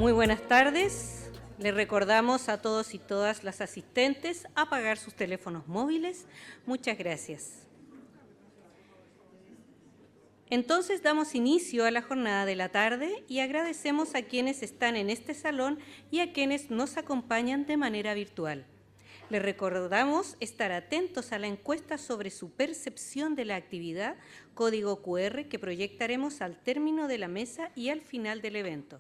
Muy buenas tardes. Les recordamos a todos y todas las asistentes apagar sus teléfonos móviles. Muchas gracias. Entonces damos inicio a la jornada de la tarde y agradecemos a quienes están en este salón y a quienes nos acompañan de manera virtual. Les recordamos estar atentos a la encuesta sobre su percepción de la actividad, código QR, que proyectaremos al término de la mesa y al final del evento.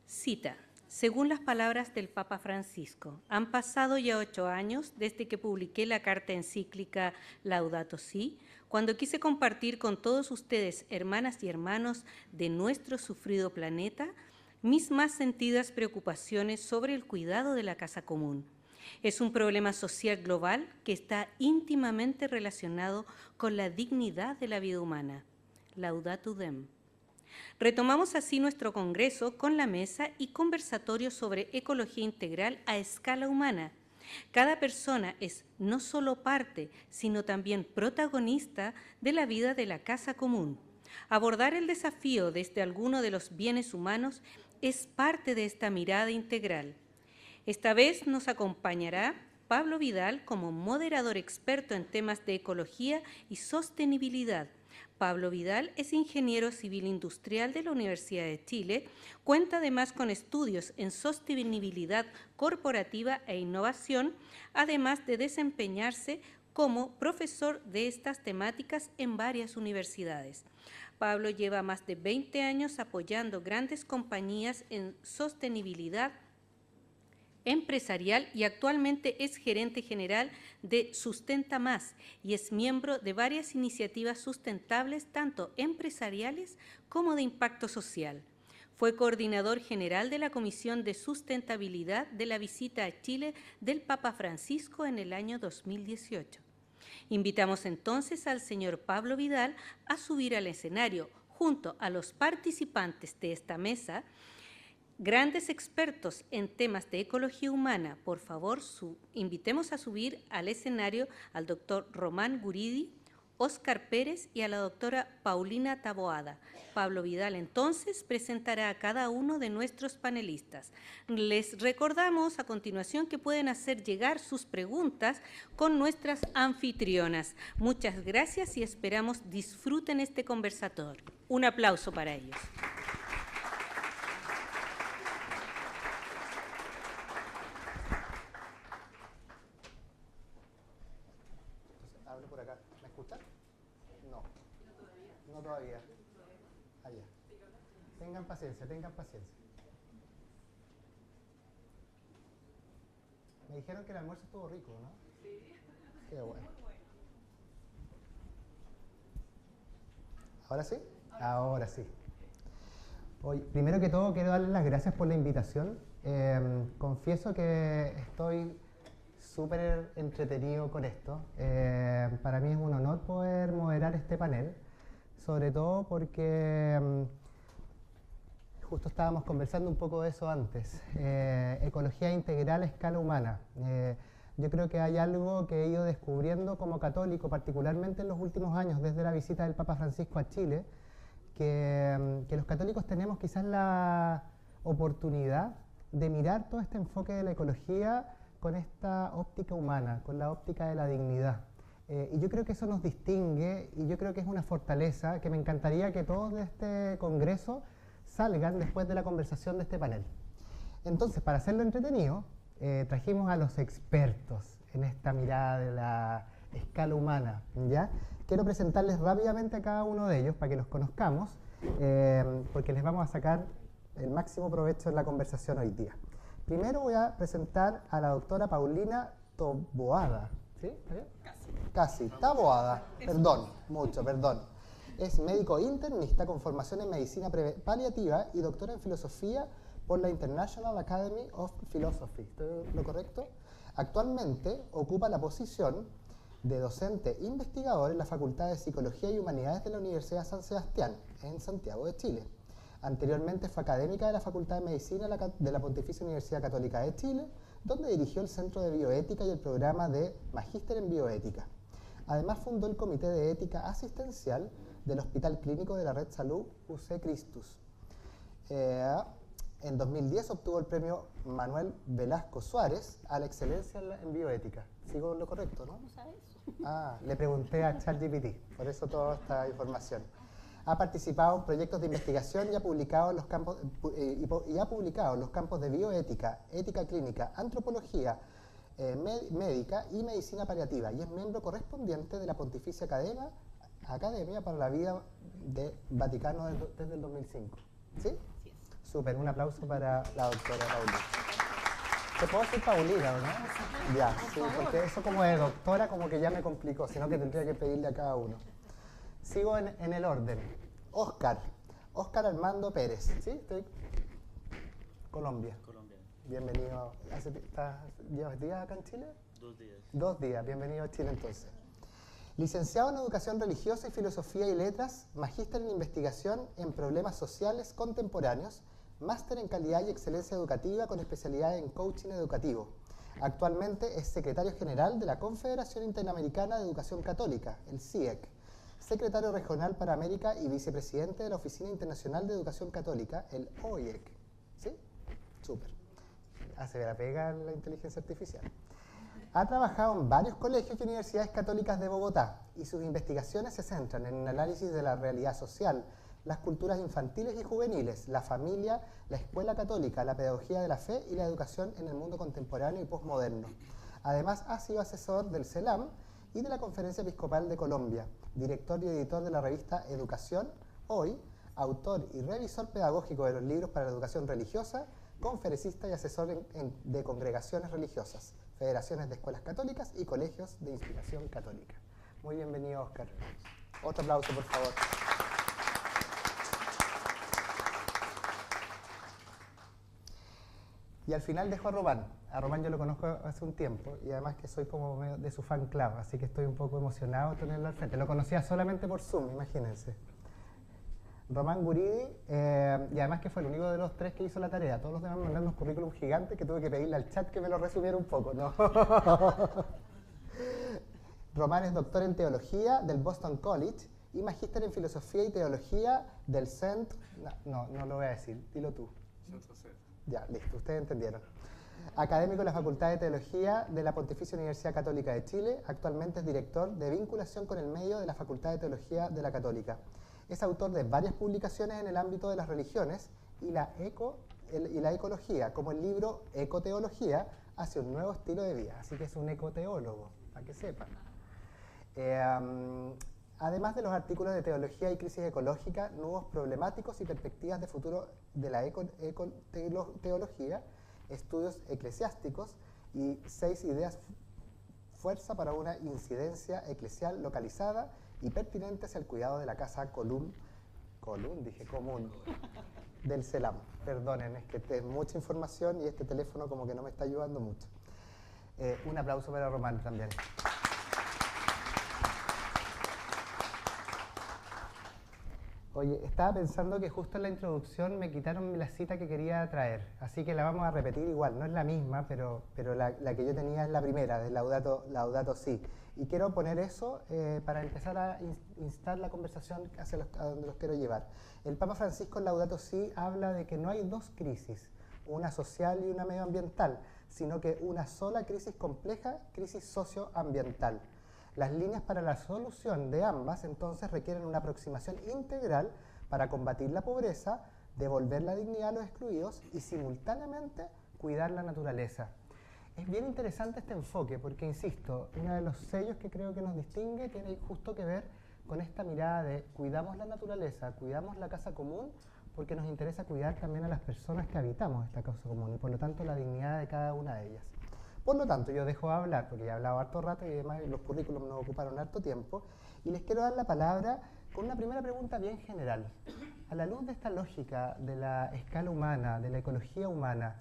Cita. Según las palabras del Papa Francisco, han pasado ya 8 años desde que publiqué la carta encíclica Laudato Si, cuando quise compartir con todos ustedes, hermanas y hermanos de nuestro sufrido planeta, mis más sentidas preocupaciones sobre el cuidado de la casa común. Es un problema social global que está íntimamente relacionado con la dignidad de la vida humana. Laudato Dem. Retomamos así nuestro congreso con la mesa y conversatorio sobre ecología integral a escala humana. Cada persona es no solo parte, sino también protagonista de la vida de la casa común. Abordar el desafío desde alguno de los bienes humanos es parte de esta mirada integral. Esta vez nos acompañará Pablo Vidal como moderador experto en temas de ecología y sostenibilidad. Pablo Vidal es ingeniero civil industrial de la Universidad de Chile, cuenta además con estudios en sostenibilidad corporativa e innovación, además de desempeñarse como profesor de estas temáticas en varias universidades. Pablo lleva más de 20 años apoyando grandes compañías en sostenibilidad empresarial y actualmente es gerente general de Sustenta Más y es miembro de varias iniciativas sustentables, tanto empresariales como de impacto social. Fue coordinador general de la Comisión de Sustentabilidad de la visita a Chile del Papa Francisco en el año 2018. Invitamos entonces al señor Pablo Vidal a subir al escenario junto a los participantes de esta mesa, grandes expertos en temas de ecología humana. Por favor, invitemos a subir al escenario al doctor Román Guridi, Óscar Pérez y a la doctora Paulina Taboada. Pablo Vidal entonces presentará a cada uno de nuestros panelistas. Les recordamos a continuación que pueden hacer llegar sus preguntas con nuestras anfitrionas. Muchas gracias y esperamos disfruten este conversatorio. Un aplauso para ellos. Hablo por acá. ¿Me escuchan? No. No todavía. Allá. Tengan paciencia, tengan paciencia. Me dijeron que el almuerzo estuvo rico, ¿no? Sí. Qué bueno. ¿Ahora sí? Ahora sí. Hoy, primero que todo, quiero darles las gracias por la invitación. Confieso que estoy súper entretenido con esto. Para mí es un honor poder moderar este panel, sobre todo porque justo estábamos conversando un poco de eso antes. Ecología integral a escala humana. Yo creo que hay algo que he ido descubriendo como católico, particularmente en los últimos años, desde la visita del Papa Francisco a Chile, que los católicos tenemos quizás la oportunidad de mirar todo este enfoque de la ecología con esta óptica humana, con la óptica de la dignidad. Y yo creo que eso nos distingue y yo creo que es una fortaleza que me encantaría que todos de este congreso salgan después de la conversación de este panel. Entonces, para hacerlo entretenido, trajimos a los expertos en esta mirada de la escala humana, ¿ya? Quiero presentarles rápidamente a cada uno de ellos para que los conozcamos, porque les vamos a sacar el máximo provecho en la conversación hoy día. Primero voy a presentar a la doctora Paulina Taboada. ¿Sí? ¿Está bien? Casi. Taboada. Perdón, mucho, perdón. Es médico internista con formación en medicina paliativa y doctora en filosofía por la International Academy of Philosophy. ¿Estoy lo correcto? Actualmente ocupa la posición de docente investigador en la Facultad de Psicología y Humanidades de la Universidad San Sebastián, en Santiago de Chile. Anteriormente fue académica de la Facultad de Medicina de la Pontificia Universidad Católica de Chile, donde dirigió el Centro de Bioética y el programa de Magíster en Bioética. Además fundó el Comité de Ética Asistencial del Hospital Clínico de la Red Salud UC Christus. En 2010 obtuvo el premio Manuel Velasco Suárez a la excelencia en bioética. ¿Sigo lo correcto, no? ¿Cómo sabes eso? Le pregunté a ChatGPT, por eso toda esta información. Ha participado en proyectos de investigación y ha publicado en los campos, de bioética, ética clínica, antropología médica y medicina paliativa, y es miembro correspondiente de la Pontificia Academia para la Vida de Vaticano desde el 2005. ¿Sí? Sí es. Súper, un aplauso para la doctora Paulina. ¿Te puedo decir Paulina o no? Ya, sí, porque eso como de doctora como que ya me complicó, sino que tendría que pedirle a cada uno. Sigo en el orden. Óscar Armando Pérez, ¿sí? Colombia. Bienvenido. ¿Llevas días acá en Chile? 2 días. 2 días, bienvenido a Chile entonces. Licenciado en Educación Religiosa y Filosofía y Letras, magíster en Investigación en Problemas Sociales Contemporáneos, máster en Calidad y Excelencia Educativa con especialidad en Coaching Educativo. Actualmente es secretario general de la Confederación Interamericana de Educación Católica, el CIEC, secretario regional para América y vicepresidente de la Oficina Internacional de Educación Católica, el OIEC. ¿Sí? Súper. Hace la pega la inteligencia artificial. Ha trabajado en varios colegios y universidades católicas de Bogotá y sus investigaciones se centran en el análisis de la realidad social, las culturas infantiles y juveniles, la familia, la escuela católica, la pedagogía de la fe y la educación en el mundo contemporáneo y posmoderno. Además, ha sido asesor del CELAM y de la Conferencia Episcopal de Colombia, director y editor de la revista Educación Hoy, autor y revisor pedagógico de los libros para la educación religiosa, conferencista y asesor de congregaciones religiosas, federaciones de escuelas católicas y colegios de inspiración católica. Muy bienvenido, Óscar. Otro aplauso, por favor. Y al final dejo a Román. A Román yo lo conozco hace un tiempo y además que soy como medio de su fan club, así que estoy un poco emocionado de tenerlo al frente. Lo conocía solamente por Zoom, imagínense. Román Guridi, y además que fue el único de los 3 que hizo la tarea. Todos los demás me mandaron unos currículums gigantes que tuve que pedirle al chat que me lo resumiera un poco, ¿no? Román es doctor en teología del Boston College y magíster en filosofía y teología del Centro... No lo voy a decir, dilo tú. Centro C. Ya, listo, ustedes entendieron. Académico de la Facultad de Teología de la Pontificia Universidad Católica de Chile, actualmente es director de vinculación con el medio de la Facultad de Teología de la Católica. Es autor de varias publicaciones en el ámbito de las religiones y la ecología, como el libro Ecoteología hacia un nuevo estilo de vida. Así que es un ecoteólogo, para que sepan. Además de los artículos de teología y crisis ecológica, nuevos problemáticos y perspectivas de futuro de la ecoteología, estudios eclesiásticos y 6 ideas fuerza para una incidencia eclesial localizada y pertinente hacia el cuidado de la casa común del CELAM. Perdonen, es que es mucha información y este teléfono como que no me está ayudando mucho. Un aplauso para Román también. Oye, estaba pensando que justo en la introducción me quitaron la cita que quería traer, así que la vamos a repetir igual, no es la misma, pero la que yo tenía es la primera, de Laudato Si. Y quiero poner eso para empezar a instar la conversación a donde los quiero llevar. El Papa Francisco en Laudato Si habla de que no hay 2 crisis, una social y una medioambiental, sino que una sola crisis compleja, crisis socioambiental. Las líneas para la solución de ambas entonces requieren una aproximación integral para combatir la pobreza, devolver la dignidad a los excluidos y simultáneamente cuidar la naturaleza. Es bien interesante este enfoque porque, insisto, uno de los sellos que creo que nos distingue tiene justo que ver con esta mirada de cuidamos la naturaleza, cuidamos la casa común, porque nos interesa cuidar también a las personas que habitamos esta casa común y por lo tanto la dignidad de cada una de ellas. Por lo tanto, yo dejo de hablar, porque ya he hablado harto rato y además los currículums nos ocuparon harto tiempo, y les quiero dar la palabra con una primera pregunta bien general. A la luz de esta lógica de la escala humana, de la ecología humana,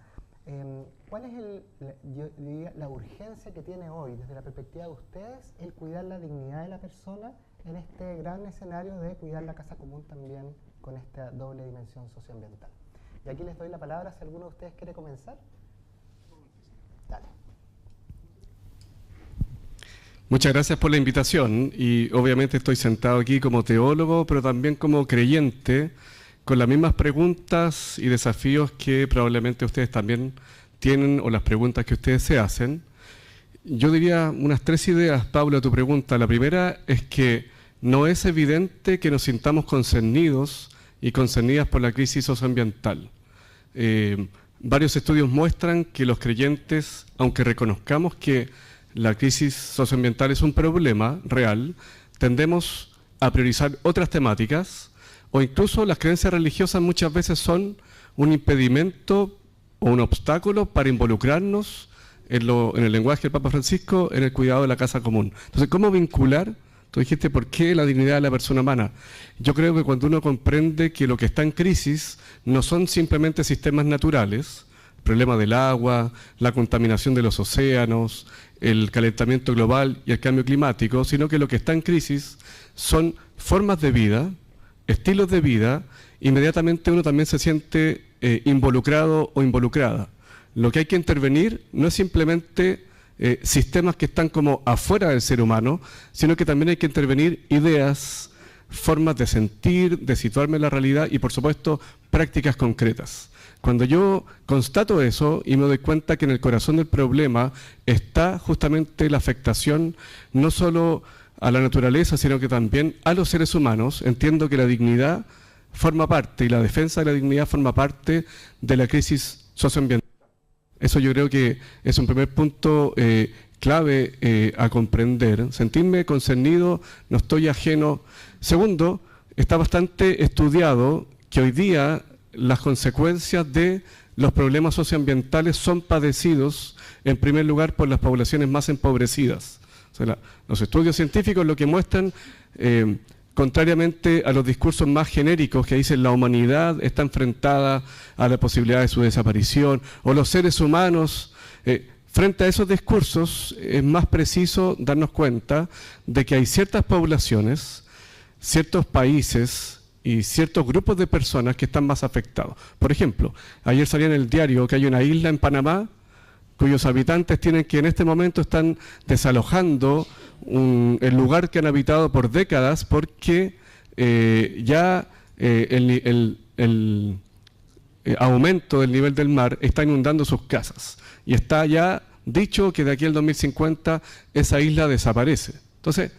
¿cuál es yo diría, la urgencia que tiene hoy, desde la perspectiva de ustedes, el cuidar la dignidad de la persona en este gran escenario de cuidar la casa común también con esta doble dimensión socioambiental? Y aquí les doy la palabra si alguno de ustedes quiere comenzar. Dale. Muchas gracias por la invitación y obviamente estoy sentado aquí como teólogo, pero también como creyente, con las mismas preguntas y desafíos que probablemente ustedes también tienen o las preguntas que ustedes se hacen. Yo diría unas 3 ideas, Pablo, a tu pregunta. La primera es que no es evidente que nos sintamos concernidos y concernidas por la crisis socioambiental. Varios estudios muestran que los creyentes, aunque reconozcamos que la crisis socioambiental es un problema real, tendemos a priorizar otras temáticas, o incluso las creencias religiosas muchas veces son un impedimento o un obstáculo para involucrarnos en el lenguaje del Papa Francisco, en el cuidado de la casa común. Entonces, ¿cómo vincular? Tú dijiste, ¿por qué la dignidad de la persona humana? Yo creo que cuando uno comprende que lo que está en crisis no son simplemente sistemas naturales, el problema del agua, la contaminación de los océanos, el calentamiento global y el cambio climático, sino que lo que está en crisis son formas de vida, estilos de vida, inmediatamente uno también se siente involucrado o involucrada. Lo que hay que intervenir no es simplemente sistemas que están como afuera del ser humano, sino que también hay que intervenir ideas, formas de sentir, de situarme en la realidad y, por supuesto, prácticas concretas. Cuando yo constato eso y me doy cuenta que en el corazón del problema está justamente la afectación no solo a la naturaleza, sino que también a los seres humanos, entiendo que la dignidad forma parte y la defensa de la dignidad forma parte de la crisis socioambiental. Eso yo creo que es un primer punto clave a comprender. Sentirme concernido, no estoy ajeno. Segundo, está bastante estudiado que hoy día las consecuencias de los problemas socioambientales son padecidos en primer lugar por las poblaciones más empobrecidas. O sea, los estudios científicos lo que muestran, contrariamente a los discursos más genéricos que dicen la humanidad está enfrentada a la posibilidad de su desaparición, o los seres humanos, frente a esos discursos es más preciso darnos cuenta de que hay ciertas poblaciones, ciertos países y ciertos grupos de personas que están más afectados. Por ejemplo, ayer salía en el diario que hay una isla en Panamá cuyos habitantes tienen que en este momento están desalojando el lugar que han habitado por décadas porque ya el aumento del nivel del mar está inundando sus casas y está ya dicho que de aquí al 2050 esa isla desaparece. Entonces,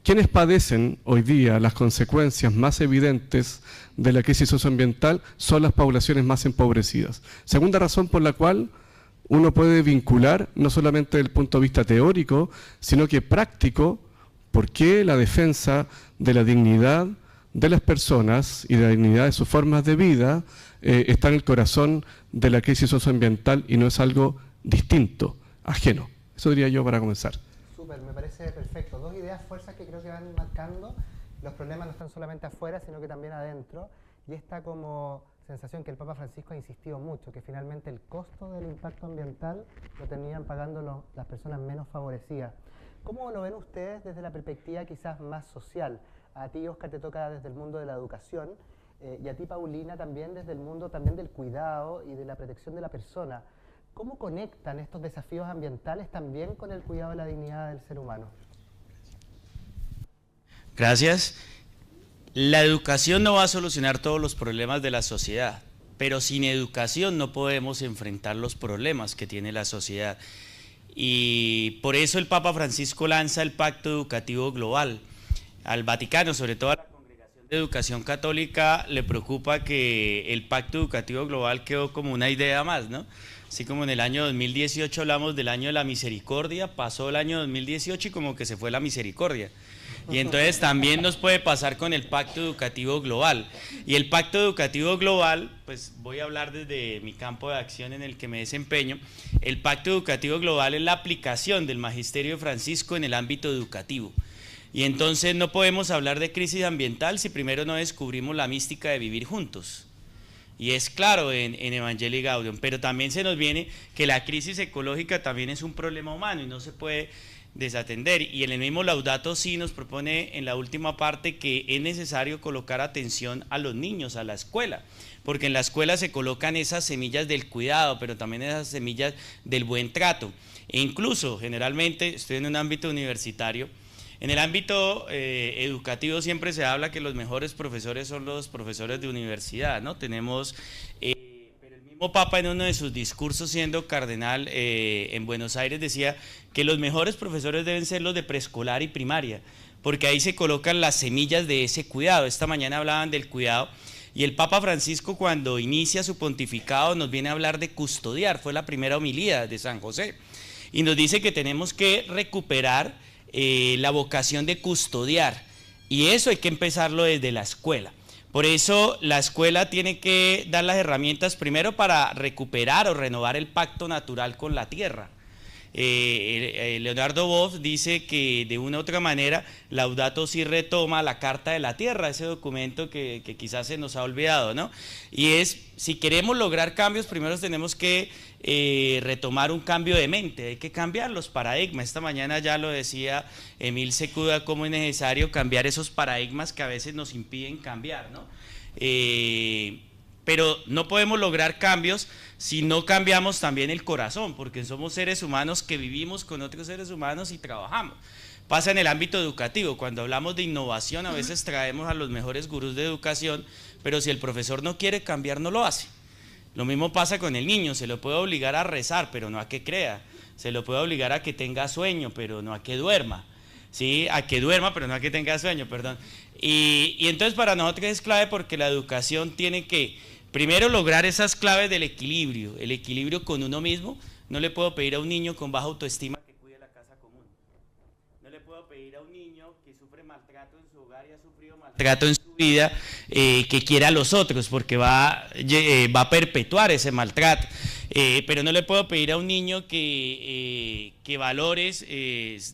¿quiénes padecen hoy día las consecuencias más evidentes de la crisis socioambiental? Son las poblaciones más empobrecidas. Segunda razón por la cual uno puede vincular, no solamente desde el punto de vista teórico, sino que práctico, por qué la defensa de la dignidad de las personas y de la dignidad de sus formas de vida está en el corazón de la crisis socioambiental y no es algo distinto, ajeno. Eso diría yo para comenzar. Súper, me parece perfecto. 2 ideas, fuerzas que creo que van marcando. Los problemas no están solamente afuera, sino que también adentro. Y esta como sensación que el Papa Francisco ha insistido mucho, que finalmente el costo del impacto ambiental lo terminan pagando las personas menos favorecidas. ¿Cómo lo ven ustedes desde la perspectiva quizás más social? A ti, Oscar, te toca desde el mundo de la educación y a ti, Paulina, también desde el mundo también del cuidado y de la protección de la persona. ¿Cómo conectan estos desafíos ambientales también con el cuidado de la dignidad del ser humano? Gracias. La educación no va a solucionar todos los problemas de la sociedad, pero sin educación no podemos enfrentar los problemas que tiene la sociedad. Y por eso el Papa Francisco lanza el Pacto Educativo Global. Al Vaticano, sobre todo a la Congregación de Educación Católica, le preocupa que el Pacto Educativo Global quedó como una idea más, ¿no? Así como en el año 2018 hablamos del año de la misericordia, pasó el año 2018 y como que se fue la misericordia. Y entonces también nos puede pasar con el Pacto Educativo Global. Y el Pacto Educativo Global, pues voy a hablar desde mi campo de acción en el que me desempeño. El Pacto Educativo Global es la aplicación del Magisterio Francisco en el ámbito educativo. Y entonces no podemos hablar de crisis ambiental si primero no descubrimos la mística de vivir juntos. Y es claro en Evangelii Gaudium, pero también se nos viene que la crisis ecológica también es un problema humano y no se puede desatender. Y en el mismo Laudato Si nos propone en la última parte que es necesario colocar atención a los niños, a la escuela, porque en la escuela se colocan esas semillas del cuidado, pero también esas semillas del buen trato. E incluso, generalmente, estoy en un ámbito universitario, en el ámbito educativo siempre se habla que los mejores profesores son los profesores de universidad, ¿no? Tenemos, pero el mismo Papa en uno de sus discursos siendo cardenal en Buenos Aires decía que los mejores profesores deben ser los de preescolar y primaria, porque ahí se colocan las semillas de ese cuidado. Esta mañana hablaban del cuidado y el Papa Francisco cuando inicia su pontificado nos viene a hablar de custodiar, fue la primera homilía de San José, y nos dice que tenemos que recuperar la vocación de custodiar, y eso hay que empezarlo desde la escuela. Por eso la escuela tiene que dar las herramientas primero para recuperar o renovar el pacto natural con la tierra. Leonardo Boff dice que de una u otra manera Laudato Si retoma la Carta de la Tierra, ese documento que quizás se nos ha olvidado, ¿no? Y es, si queremos lograr cambios, primero tenemos que retomar un cambio de mente, hay que cambiar los paradigmas. Esta mañana ya lo decía Emil Secuda, cómo es necesario cambiar esos paradigmas que a veces nos impiden cambiar, ¿no? Pero no podemos lograr cambios si no cambiamos también el corazón, porque somos seres humanos que vivimos con otros seres humanos y trabajamos. Pasa en el ámbito educativo, cuando hablamos de innovación a veces traemos a los mejores gurús de educación, pero si el profesor no quiere cambiar no lo hace. Lo mismo pasa con el niño, se lo puede obligar a rezar, pero no a que crea, se lo puede obligar a que tenga sueño, pero no a que duerma, ¿sí? A que duerma, pero no a que tenga sueño, perdón. Y entonces para nosotros es clave porque la educación tiene que primero lograr esas claves del equilibrio, el equilibrio con uno mismo. No le puedo pedir a un niño con baja autoestima que cuide la casa común. No le puedo pedir a un niño que sufre maltrato en su hogar y ha sufrido maltrato en su vida, que quiera a los otros, porque va a perpetuar ese maltrato. Pero no le puedo pedir a un niño que valores,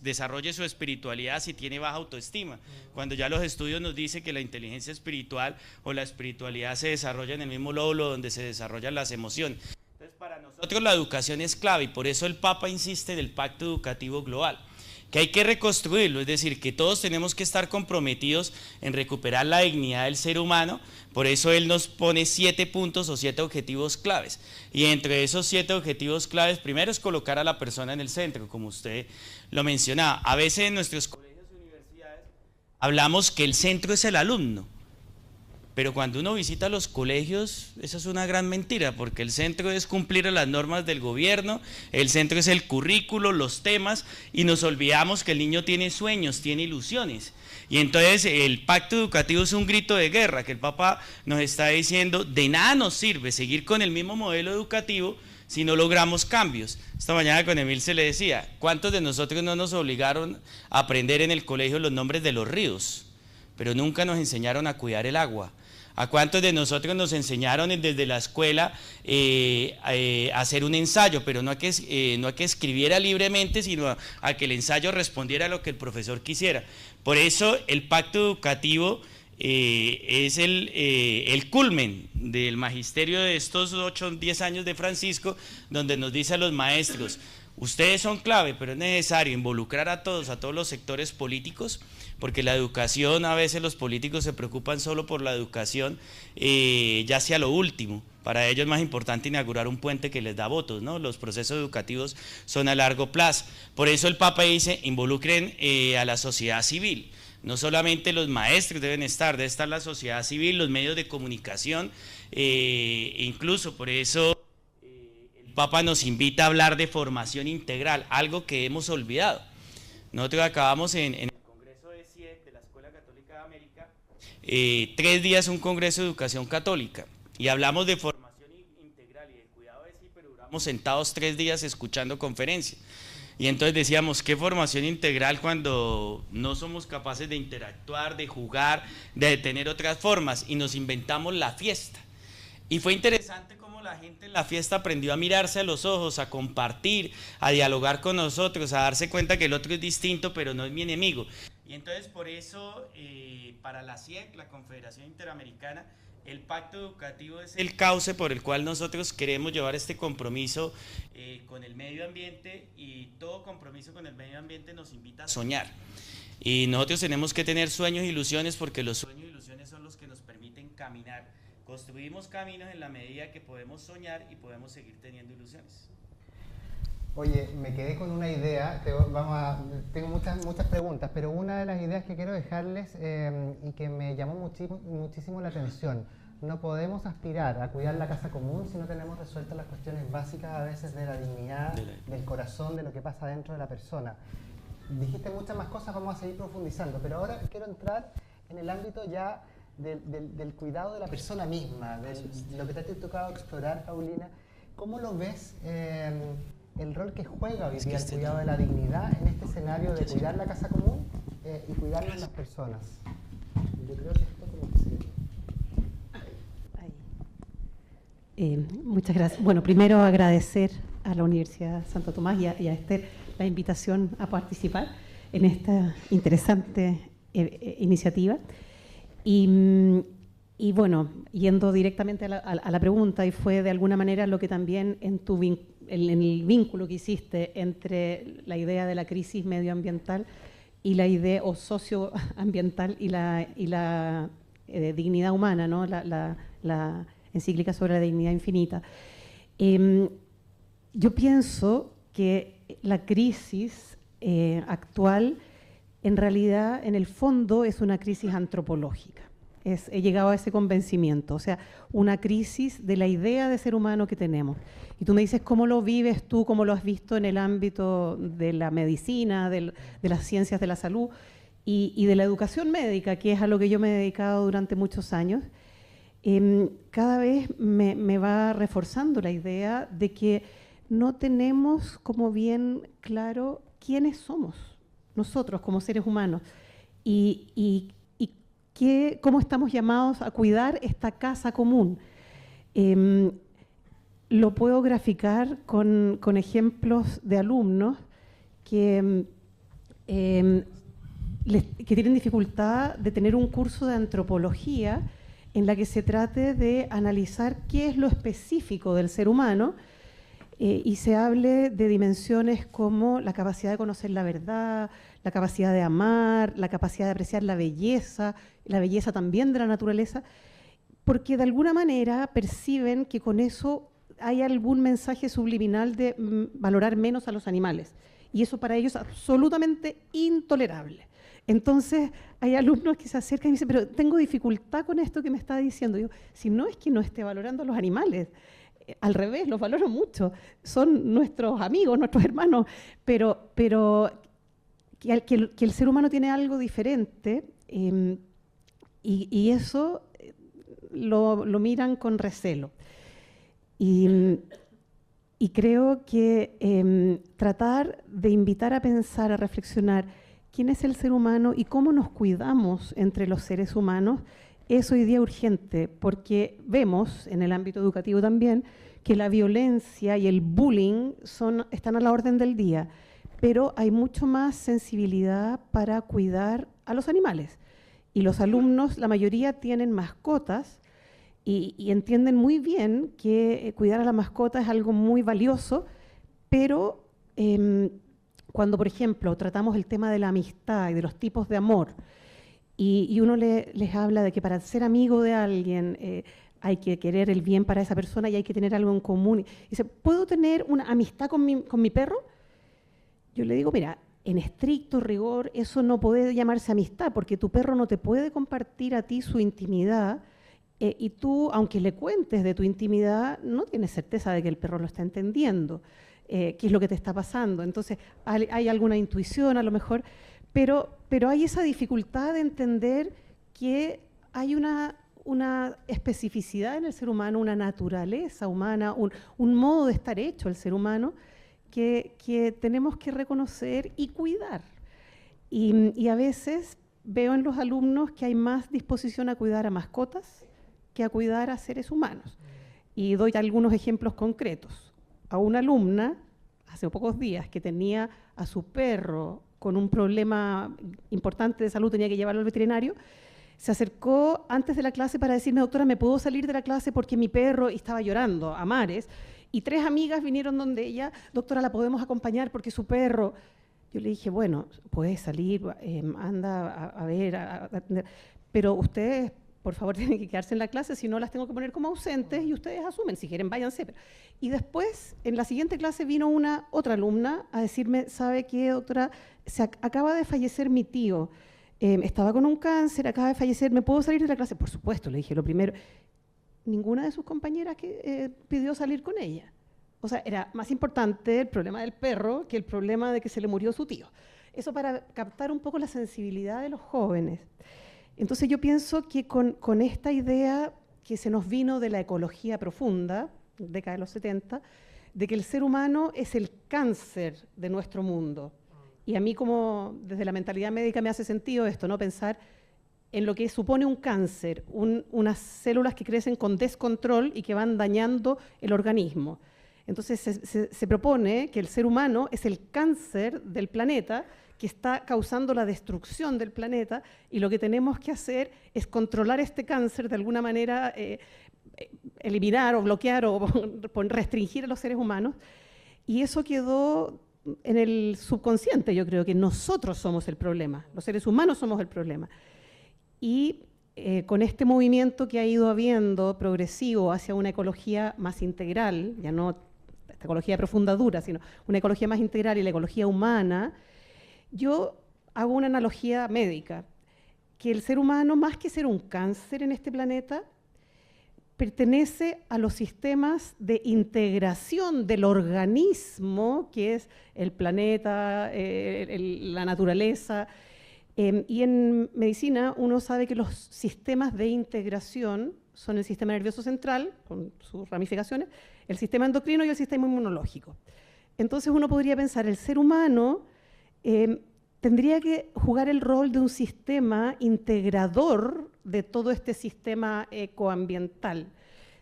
desarrolle su espiritualidad si tiene baja autoestima, cuando ya los estudios nos dicen que la inteligencia espiritual o la espiritualidad se desarrolla en el mismo lóbulo donde se desarrollan las emociones. Entonces para nosotros la educación es clave y por eso el Papa insiste en el Pacto Educativo Global, que hay que reconstruirlo, es decir, que todos tenemos que estar comprometidos en recuperar la dignidad del ser humano. Por eso él nos pone 7 puntos o 7 objetivos claves, y entre esos 7 objetivos claves, primero es colocar a la persona en el centro, como usted lo mencionaba. A veces en nuestros colegios y universidades hablamos que el centro es el alumno, pero cuando uno visita los colegios, eso es una gran mentira, porque el centro es cumplir las normas del gobierno, el centro es el currículo, los temas, y nos olvidamos que el niño tiene sueños, tiene ilusiones. Y entonces el pacto educativo es un grito de guerra, que el Papa nos está diciendo, de nada nos sirve seguir con el mismo modelo educativo si no logramos cambios. Esta mañana con Emil se le decía, ¿cuántos de nosotros no nos obligaron a aprender en el colegio los nombres de los ríos? Pero nunca nos enseñaron a cuidar el agua. ¿A cuántos de nosotros nos enseñaron desde la escuela a hacer un ensayo, pero no a que escribiera libremente, sino a que el ensayo respondiera a lo que el profesor quisiera? Por eso el pacto educativo es el culmen del magisterio de estos 8 o 10 años de Francisco, donde nos dice a los maestros, ustedes son clave, pero es necesario involucrar a todos los sectores políticos, porque la educación, a veces los políticos se preocupan solo por la educación, ya sea lo último. Para ellos es más importante inaugurar un puente que les da votos, ¿no? Los procesos educativos son a largo plazo. Por eso el Papa dice, involucren a la sociedad civil. No solamente los maestros debe estar la sociedad civil, los medios de comunicación, incluso por eso el Papa nos invita a hablar de formación integral, algo que hemos olvidado. Nosotros acabamos en el Congreso de CIED, de la Escuela Católica de América, 3 días un Congreso de Educación Católica, y hablamos de formación integral y de cuidado de sí, pero duramos sentados 3 días escuchando conferencias. Y entonces decíamos, ¿qué formación integral cuando no somos capaces de interactuar, de jugar, de tener otras formas? Y nos inventamos la fiesta. Y fue interesante cómo la gente en la fiesta aprendió a mirarse a los ojos, a compartir, a dialogar con nosotros, a darse cuenta que el otro es distinto, pero no es mi enemigo. Y entonces por eso, para la CIEC, la Confederación Interamericana, El pacto educativo es el cauce por el cual nosotros queremos llevar este compromiso con el medio ambiente, y todo compromiso con el medio ambiente nos invita a soñar. Y nosotros tenemos que tener sueños e ilusiones, porque los sueños e ilusiones son los que nos permiten caminar. Construimos caminos en la medida que podemos soñar y podemos seguir teniendo ilusiones. Oye, me quedé con una idea, tengo muchas preguntas, pero una de las ideas que quiero dejarles y que me llamó muchísimo la atención: no podemos aspirar a cuidar la casa común si no tenemos resueltas las cuestiones básicas a veces de la dignidad, del corazón, de lo que pasa dentro de la persona. Dijiste muchas más cosas, vamos a seguir profundizando, pero ahora quiero entrar en el ámbito ya del cuidado de la persona misma, de lo que te ha tocado explorar, Paulina. ¿Cómo lo ves? El rol que juega hoy día el cuidado de la dignidad en este escenario de cuidar la casa común y cuidar a las personas. Yo creo que esto como que muchas gracias. Bueno, primero agradecer a la Universidad Santo Tomás y a Esther la invitación a participar en esta interesante iniciativa. Y bueno, yendo directamente a la pregunta, y fue de alguna manera lo que también en el vínculo que hiciste entre la idea de la crisis medioambiental y la idea o socioambiental y la dignidad humana, ¿no? La encíclica sobre la dignidad infinita. Yo pienso que la crisis actual, en realidad, en el fondo, es una crisis antropológica. He llegado a ese convencimiento, o sea, una crisis de la idea de ser humano que tenemos. Y tú me dices, ¿cómo lo vives tú, cómo lo has visto en el ámbito de la medicina, de las ciencias de la salud y de la educación médica, que es a lo que yo me he dedicado durante muchos años? Cada vez me va reforzando la idea de que no tenemos como bien claro quiénes somos nosotros como seres humanos y cómo estamos llamados a cuidar esta casa común. Lo puedo graficar con ejemplos de alumnos que tienen dificultad de tener un curso de antropología en la que se trate de analizar qué es lo específico del ser humano y se hable de dimensiones como la capacidad de conocer la verdad, la capacidad de amar, la capacidad de apreciar la belleza también de la naturaleza, porque de alguna manera perciben que con eso hay algún mensaje subliminal de valorar menos a los animales. Y eso para ellos es absolutamente intolerable. Entonces, hay alumnos que se acercan y dicen, pero tengo dificultad con esto que me está diciendo. Yo, si no es que no esté valorando a los animales, al revés, los valoro mucho. Son nuestros amigos, nuestros hermanos, pero que el ser humano tiene algo diferente y eso lo miran con recelo. Y creo que tratar de invitar a pensar, a reflexionar quién es el ser humano y cómo nos cuidamos entre los seres humanos es hoy día urgente, porque vemos en el ámbito educativo también que la violencia y el bullying están a la orden del día, pero hay mucho más sensibilidad para cuidar a los animales. Y los alumnos, la mayoría, tienen mascotas y entienden muy bien que cuidar a la mascota es algo muy valioso, pero cuando, por ejemplo, tratamos el tema de la amistad y de los tipos de amor, y uno les habla de que para ser amigo de alguien hay que querer el bien para esa persona y hay que tener algo en común. Y dice, ¿puedo tener una amistad con mi perro? Yo le digo, mira, en estricto rigor eso no puede llamarse amistad, porque tu perro no te puede compartir a ti su intimidad y tú, aunque le cuentes de tu intimidad, no tienes certeza de que el perro lo está entendiendo, qué es lo que te está pasando. Entonces, hay alguna intuición a lo mejor, pero hay esa dificultad de entender que hay una especificidad en el ser humano, una naturaleza humana, un modo de estar hecho el ser humano que tenemos que reconocer y cuidar. Y a veces veo en los alumnos que hay más disposición a cuidar a mascotas que a cuidar a seres humanos. Y doy algunos ejemplos concretos. A una alumna, hace pocos días, que tenía a su perro con un problema importante de salud, tenía que llevarlo al veterinario, se acercó antes de la clase para decirme, doctora, ¿me puedo salir de la clase porque mi perro estaba llorando a mares? Y 3 amigas vinieron donde ella, doctora, ¿la podemos acompañar porque su perro? Yo le dije, bueno, puede salir, anda a ver, pero ustedes, por favor, tienen que quedarse en la clase, si no las tengo que poner como ausentes y ustedes asumen, si quieren, váyanse. Y después, en la siguiente clase, vino otra alumna a decirme, ¿sabe qué, doctora? Acaba de fallecer mi tío, estaba con un cáncer, acaba de fallecer, ¿me puedo salir de la clase? Por supuesto, le dije, lo primero. Ninguna de sus compañeras pidió salir con ella. O sea, era más importante el problema del perro que el problema de que se le murió su tío. Eso para captar un poco la sensibilidad de los jóvenes. Entonces yo pienso que con esta idea que se nos vino de la ecología profunda, década de los 70, de que el ser humano es el cáncer de nuestro mundo. Y a mí, como desde la mentalidad médica, me hace sentido esto, ¿no? Pensar en lo que supone un cáncer, unas células que crecen con descontrol y que van dañando el organismo. Entonces se propone que el ser humano es el cáncer del planeta que está causando la destrucción del planeta, y lo que tenemos que hacer es controlar este cáncer de alguna manera, eliminar o bloquear o restringir a los seres humanos. Y eso quedó en el subconsciente. Yo creo que nosotros somos el problema, los seres humanos somos el problema. Y con este movimiento que ha ido habiendo progresivo hacia una ecología más integral, ya no esta ecología profunda dura, sino una ecología más integral y la ecología humana, yo hago una analogía médica, que el ser humano, más que ser un cáncer en este planeta, pertenece a los sistemas de integración del organismo, que es el planeta, la naturaleza. Y en medicina uno sabe que los sistemas de integración son el sistema nervioso central, con sus ramificaciones, el sistema endocrino y el sistema inmunológico. Entonces uno podría pensar, el ser humano tendría que jugar el rol de un sistema integrador de todo este sistema ecoambiental,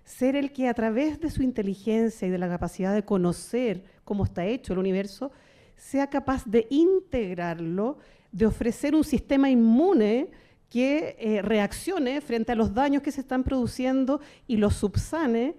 ser el que a través de su inteligencia y de la capacidad de conocer cómo está hecho el universo, sea capaz de integrarlo, de ofrecer un sistema inmune que reaccione frente a los daños que se están produciendo y los subsane,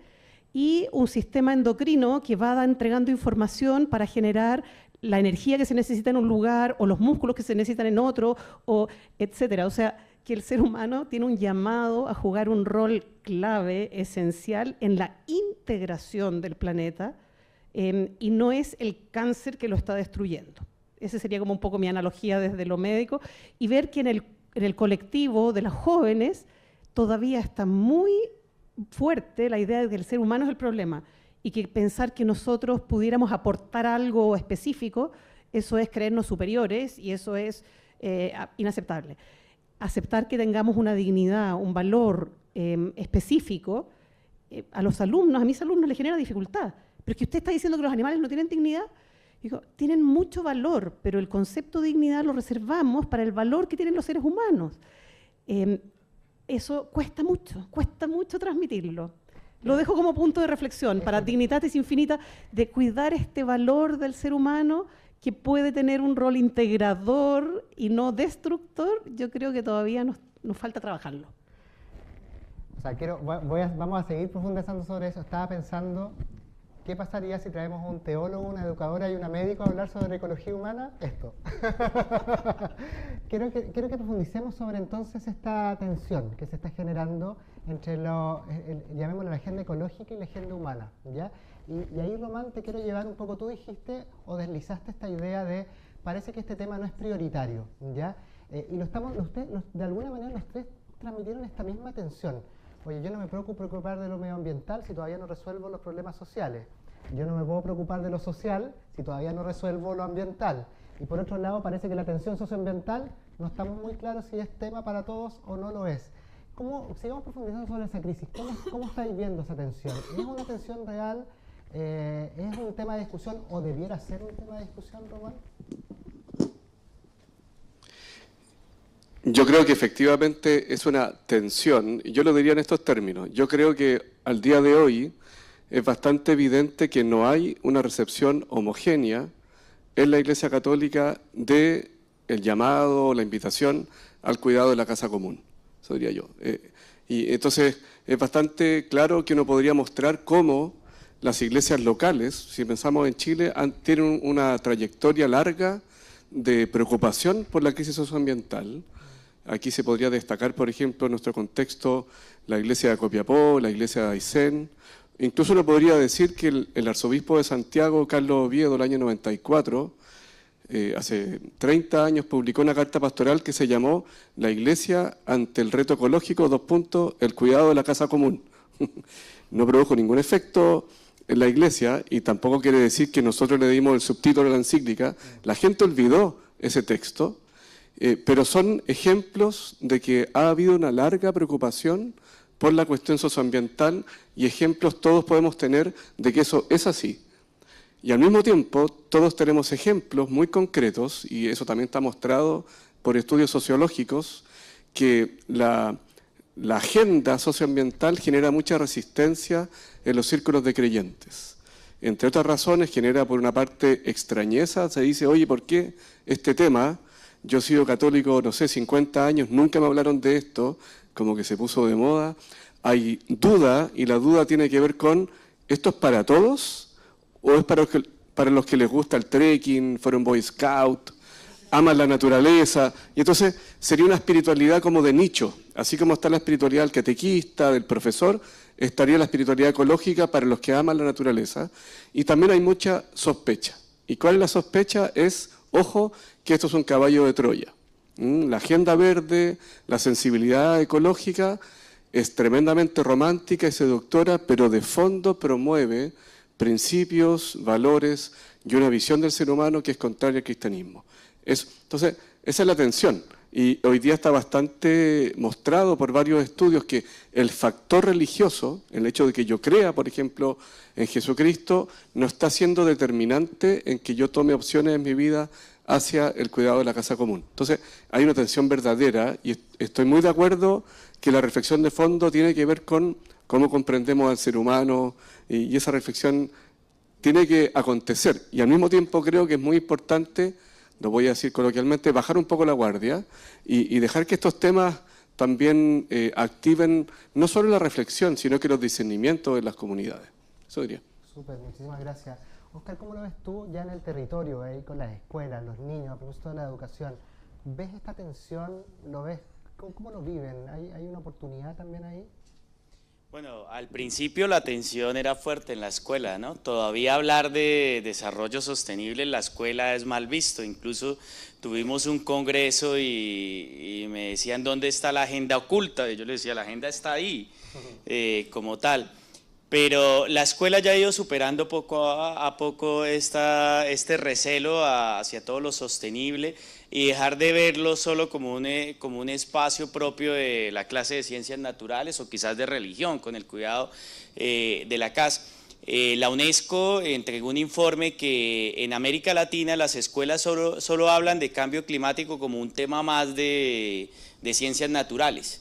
y un sistema endocrino que va entregando información para generar la energía que se necesita en un lugar, o los músculos que se necesitan en otro, o etcétera. O sea, que el ser humano tiene un llamado a jugar un rol clave, esencial, en la integración del planeta, y no es el cáncer que lo está destruyendo. Esa sería como un poco mi analogía desde lo médico, y ver que en el colectivo de las jóvenes todavía está muy fuerte la idea de que el ser humano es el problema, y que pensar que nosotros pudiéramos aportar algo específico, eso es creernos superiores, y eso es inaceptable. Aceptar que tengamos una dignidad, un valor específico, a los alumnos, a mis alumnos les genera dificultad. Pero es que usted está diciendo que los animales no tienen dignidad. Digo, tienen mucho valor, pero el concepto de dignidad lo reservamos para el valor que tienen los seres humanos. Eso cuesta mucho transmitirlo. Lo dejo como punto de reflexión para Dignitatis Infinita, de cuidar este valor del ser humano que puede tener un rol integrador y no destructor. Yo creo que todavía nos falta trabajarlo. O sea, vamos a seguir profundizando sobre eso. Estaba pensando, ¿qué pasaría si traemos un teólogo, una educadora y una médico a hablar sobre ecología humana? Esto. Quiero que profundicemos sobre entonces esta tensión que se está generando entre llamémoslo la agenda ecológica y la agenda humana, ¿ya? Y ahí, Román, te quiero llevar un poco, tú dijiste o deslizaste esta idea de, parece que este tema no es prioritario, ¿ya? Y de alguna manera los tres transmitieron esta misma tensión. Oye, yo no me puedo preocupar de lo medioambiental si todavía no resuelvo los problemas sociales. Yo no me puedo preocupar de lo social si todavía no resuelvo lo ambiental. Y por otro lado, parece que la tensión socioambiental no estamos muy claros si es tema para todos o no lo es. Sigamos profundizando sobre esa crisis. ¿Cómo estáis viendo esa tensión? ¿Es una tensión real? ¿Es un tema de discusión o debiera ser un tema de discusión, Román? Yo creo que efectivamente es una tensión, y yo lo diría en estos términos. Yo creo que al día de hoy es bastante evidente que no hay una recepción homogénea en la Iglesia Católica del llamado, la invitación al cuidado de la casa común. eso diría yo. Y entonces es bastante claro que uno podría mostrar cómo las iglesias locales, si pensamos en Chile, tienen una trayectoria larga de preocupación por la crisis socioambiental. Aquí se podría destacar, por ejemplo, en nuestro contexto, la iglesia de Copiapó, la iglesia de Aysén. Incluso uno podría decir que el arzobispo de Santiago, Carlos Oviedo, el año 94, hace 30 años, publicó una carta pastoral que se llamó La Iglesia ante el reto ecológico, el cuidado de la casa común. No produjo ningún efecto en la iglesia y tampoco quiere decir que nosotros le dimos el subtítulo de la encíclica. La gente olvidó ese texto, pero son ejemplos de que ha habido una larga preocupación por la cuestión socioambiental y ejemplos todos podemos tener de que eso es así. Y al mismo tiempo todos tenemos ejemplos muy concretos, y eso también está mostrado por estudios sociológicos, que la agenda socioambiental genera mucha resistencia en los círculos de creyentes. Entre otras razones genera por una parte extrañeza, se dice, oye, ¿por qué este tema? Yo he sido católico, no sé, 50 años, nunca me hablaron de esto, como que se puso de moda. Hay duda, y la duda tiene que ver con, ¿esto es para todos? ¿O es para los que les gusta el trekking, fueron Boy Scout, aman la naturaleza? Y entonces sería una espiritualidad como de nicho. Así como está la espiritualidad del catequista, del profesor, estaría la espiritualidad ecológica para los que aman la naturaleza. Y también hay mucha sospecha. ¿Y cuál es la sospecha? Es, ojo, que esto es un caballo de Troya. La agenda verde, la sensibilidad ecológica es tremendamente romántica y seductora, pero de fondo promueve principios, valores y una visión del ser humano que es contraria al cristianismo. Entonces, esa es la tensión. Y hoy día está bastante mostrado por varios estudios que el factor religioso, el hecho de que yo crea, por ejemplo, en Jesucristo, no está siendo determinante en que yo tome opciones en mi vida hacia el cuidado de la casa común. Entonces, hay una tensión verdadera y estoy muy de acuerdo que la reflexión de fondo tiene que ver con cómo comprendemos al ser humano, y esa reflexión tiene que acontecer. Y al mismo tiempo creo que es muy importante, lo voy a decir coloquialmente, bajar un poco la guardia y dejar que estos temas también activen no solo la reflexión, sino que los discernimientos en las comunidades. Eso diría. Súper, muchísimas gracias. Óscar, ¿cómo lo ves tú ya en el territorio, ahí con las escuelas, los niños, a propósito de la educación? ¿Ves esta tensión? ¿Lo ves? ¿Cómo lo viven? ¿Hay una oportunidad también ahí? Bueno, al principio la tensión era fuerte en la escuela, ¿no? Todavía hablar de desarrollo sostenible en la escuela es mal visto. Incluso tuvimos un congreso y me decían, ¿dónde está la agenda oculta? Y yo les decía, la agenda está ahí, como tal. Pero la escuela ya ha ido superando poco a poco este recelo hacia todo lo sostenible y dejar de verlo solo como un espacio propio de la clase de ciencias naturales o quizás de religión, con el cuidado de la casa. La UNESCO entregó un informe que en América Latina las escuelas solo hablan de cambio climático como un tema más de ciencias naturales.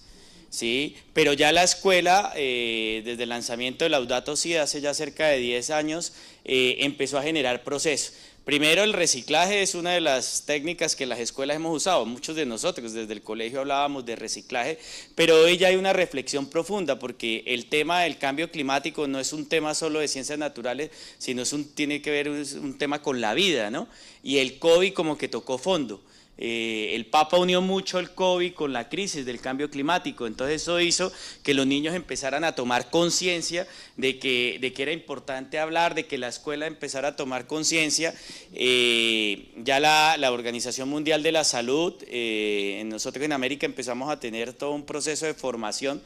Sí, pero ya la escuela, desde el lanzamiento de Laudato Si hace ya cerca de 10 años, empezó a generar procesos. Primero, el reciclaje es una de las técnicas que las escuelas hemos usado, muchos de nosotros desde el colegio hablábamos de reciclaje, pero hoy ya hay una reflexión profunda porque el tema del cambio climático no es un tema solo de ciencias naturales, sino tiene que ver un tema con la vida, ¿no? Y el COVID como que tocó fondo. El Papa unió mucho el COVID con la crisis del cambio climático, entonces eso hizo que los niños empezaran a tomar conciencia de que era importante hablar, de que la escuela empezara a tomar conciencia. Ya la Organización Mundial de la Salud, nosotros en América empezamos a tener todo un proceso de formación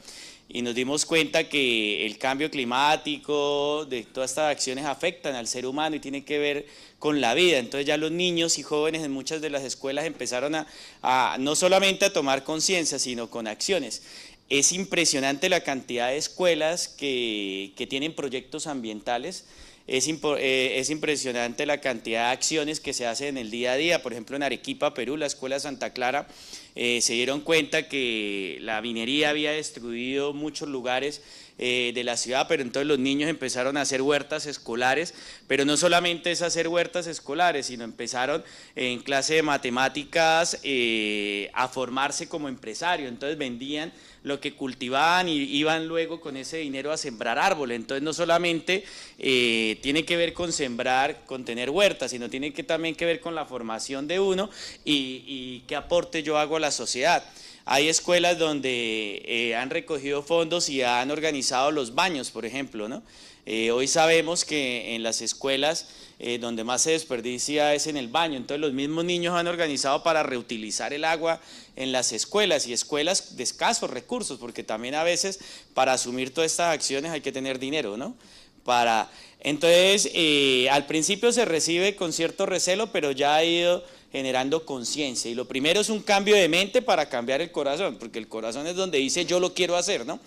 y nos dimos cuenta que el cambio climático, de todas estas acciones afectan al ser humano y tiene que ver con la vida. Entonces ya los niños y jóvenes en muchas de las escuelas empezaron a no solamente a tomar conciencia, sino con acciones. Es impresionante la cantidad de escuelas que tienen proyectos ambientales. Es impresionante la cantidad de acciones que se hacen en el día a día. Por ejemplo, en Arequipa, Perú, la Escuela Santa Clara, se dieron cuenta que la minería había destruido muchos lugares de la ciudad, pero entonces los niños empezaron a hacer huertas escolares, pero no solamente es hacer huertas escolares, sino empezaron en clase de matemáticas a formarse como empresarios, entonces vendían lo que cultivaban y iban luego con ese dinero a sembrar árboles. Entonces no solamente tiene que ver con sembrar, con tener huertas, sino tiene que también que ver con la formación de uno y qué aporte yo hago a la sociedad. Hay escuelas donde han recogido fondos y han organizado los baños, por ejemplo, ¿no? Hoy sabemos que en las escuelas donde más se desperdicia es en el baño, entonces los mismos niños han organizado para reutilizar el agua en las escuelas, y escuelas de escasos recursos, porque también a veces para asumir todas estas acciones hay que tener dinero, ¿no? Entonces, al principio se recibe con cierto recelo, pero ya ha ido generando conciencia, y lo primero es un cambio de mente para cambiar el corazón, porque el corazón es donde dice yo lo quiero hacer, ¿no?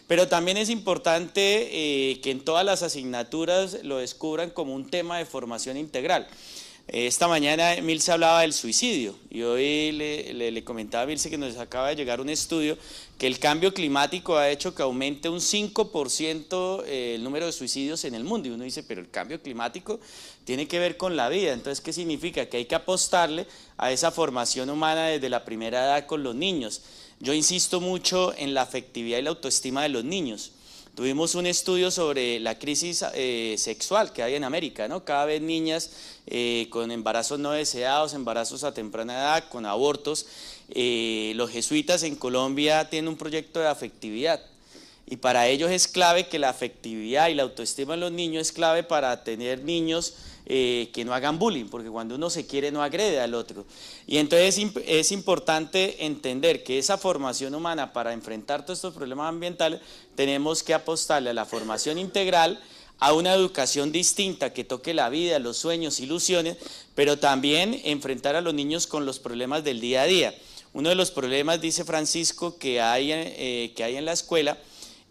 Pero también es importante que en todas las asignaturas lo descubran como un tema de formación integral. Esta mañana Milce hablaba del suicidio, y hoy le comentaba a Milce que nos acaba de llegar un estudio que el cambio climático ha hecho que aumente un 5% el número de suicidios en el mundo, y uno dice, pero el cambio climático tiene que ver con la vida. Entonces, ¿qué significa? Que hay que apostarle a esa formación humana desde la primera edad con los niños. Yo insisto mucho en la afectividad y la autoestima de los niños. Tuvimos un estudio sobre la crisis sexual que hay en América, ¿no? Cada vez niñas con embarazos no deseados, embarazos a temprana edad, con abortos. Los jesuitas en Colombia tienen un proyecto de afectividad, y para ellos es clave que la afectividad y la autoestima en los niños es clave para tener niños que no hagan bullying, porque cuando uno se quiere no agrede al otro. Y entonces es importante entender que esa formación humana para enfrentar todos estos problemas ambientales tenemos que apostarle a la formación integral, a una educación distinta que toque la vida, los sueños, ilusiones, pero también enfrentar a los niños con los problemas del día a día. Uno de los problemas, dice Francisco, que hay en la escuela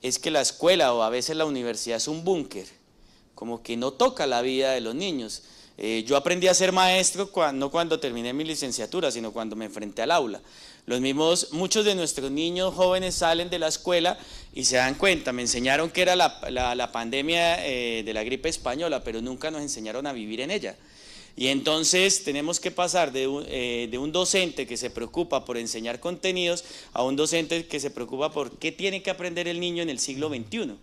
es que la escuela o a veces la universidad es un búnker, como que no toca la vida de los niños. Yo aprendí a ser maestro no cuando terminé mi licenciatura, sino cuando me enfrenté al aula. Muchos de nuestros niños jóvenes salen de la escuela y se dan cuenta, me enseñaron que era la pandemia de la gripe española, pero nunca nos enseñaron a vivir en ella. Y entonces tenemos que pasar de un docente que se preocupa por enseñar contenidos a un docente que se preocupa por qué tiene que aprender el niño en el siglo XXI.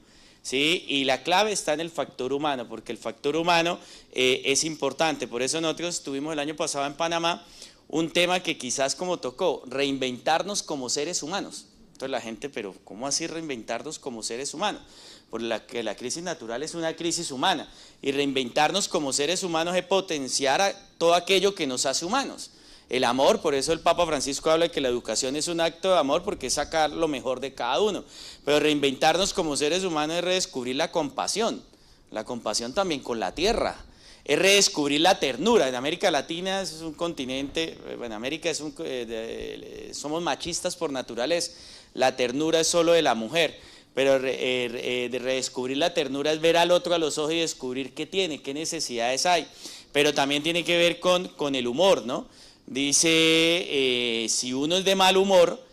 ¿Sí? Y la clave está en el factor humano, porque el factor humano es importante. Por eso nosotros tuvimos el año pasado en Panamá un tema que quizás como tocó, reinventarnos como seres humanos. Entonces la gente, pero ¿cómo así reinventarnos como seres humanos? Porque la crisis natural es una crisis humana, y reinventarnos como seres humanos es potenciar todo aquello que nos hace humanos. El amor, por eso el Papa Francisco habla de que la educación es un acto de amor, porque es sacar lo mejor de cada uno. Pero reinventarnos como seres humanos es redescubrir la compasión también con la tierra, es redescubrir la ternura. En América Latina es un continente, en América somos machistas por naturaleza, la ternura es solo de la mujer, pero de redescubrir la ternura es ver al otro a los ojos y descubrir qué tiene, qué necesidades hay, pero también tiene que ver con el humor, ¿no? Dice, si uno es de mal humor,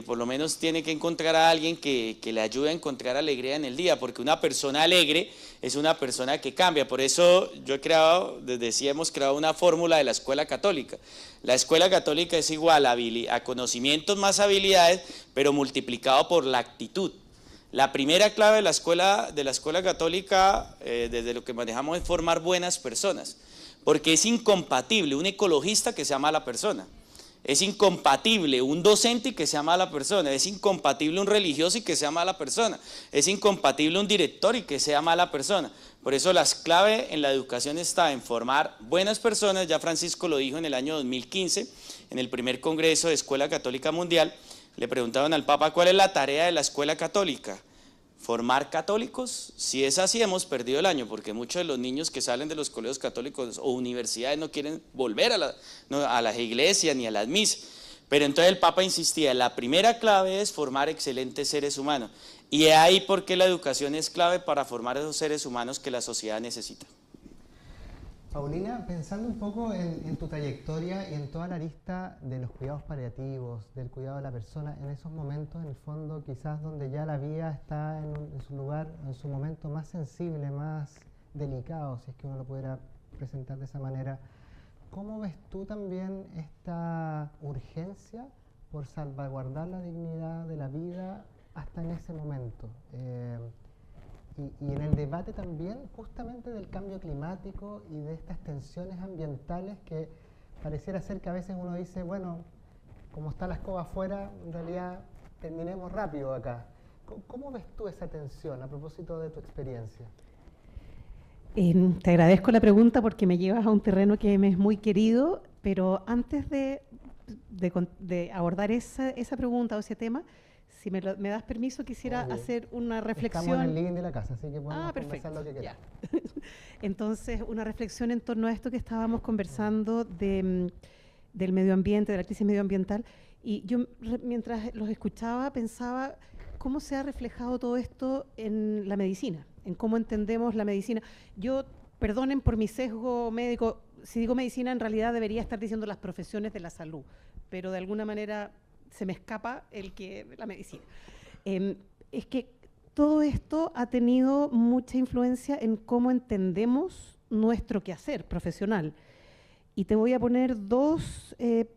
por lo menos tiene que encontrar a alguien que le ayude a encontrar alegría en el día, porque una persona alegre es una persona que cambia. Por eso hemos creado una fórmula de la escuela católica. La escuela católica es igual a conocimientos más habilidades, pero multiplicado por la actitud. La primera clave de la escuela católica, desde lo que manejamos, es formar buenas personas. Porque es incompatible un ecologista que sea mala persona, es incompatible un docente y que sea mala persona, es incompatible un religioso y que sea mala persona, es incompatible un director y que sea mala persona. Por eso la clave en la educación está en formar buenas personas. Ya Francisco lo dijo en el año 2015, en el primer Congreso de Escuela Católica Mundial, le preguntaban al Papa cuál es la tarea de la escuela católica. ¿Formar católicos? Si es así, hemos perdido el año, porque muchos de los niños que salen de los colegios católicos o universidades no quieren volver a las iglesias ni a las misas. Pero entonces el Papa insistía, la primera clave es formar excelentes seres humanos. Y es ahí porque la educación es clave para formar esos seres humanos que la sociedad necesita. Paulina, pensando un poco en tu trayectoria y en toda la lista de los cuidados paliativos, del cuidado de la persona, en esos momentos, en el fondo, quizás donde ya la vida está en su lugar, en su momento más sensible, más delicado, si es que uno lo pudiera presentar de esa manera, ¿cómo ves tú también esta urgencia por salvaguardar la dignidad de la vida hasta en ese momento? Y en el debate también justamente del cambio climático y de estas tensiones ambientales que pareciera ser que a veces uno dice, bueno, como está la escoba afuera, en realidad terminemos rápido acá. ¿Cómo ves tú esa tensión a propósito de tu experiencia? Te agradezco la pregunta porque me llevas a un terreno que me es muy querido, pero antes de abordar esa pregunta o ese tema, si me das permiso, quisiera hacer una reflexión. Estamos en el living de la casa, así que podemos conversar lo que quieras. Entonces, una reflexión en torno a esto que estábamos conversando del medio ambiente, de la crisis medioambiental. Y yo, mientras los escuchaba, pensaba cómo se ha reflejado todo esto en la medicina, en cómo entendemos la medicina. Yo, perdonen por mi sesgo médico, si digo medicina, en realidad debería estar diciendo las profesiones de la salud, pero de alguna manera se me escapa la medicina. Es que todo esto ha tenido mucha influencia en cómo entendemos nuestro quehacer profesional. Y te voy a poner dos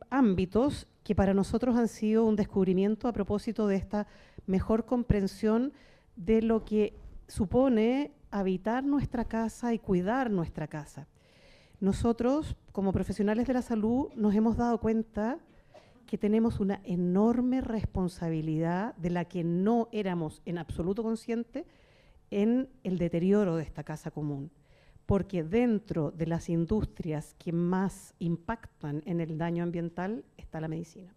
ámbitos que para nosotros han sido un descubrimiento a propósito de esta mejor comprensión de lo que supone habitar nuestra casa y cuidar nuestra casa. Nosotros, como profesionales de la salud, nos hemos dado cuenta que tenemos una enorme responsabilidad de la que no éramos en absoluto conscientes en el deterioro de esta casa común. Porque dentro de las industrias que más impactan en el daño ambiental está la medicina.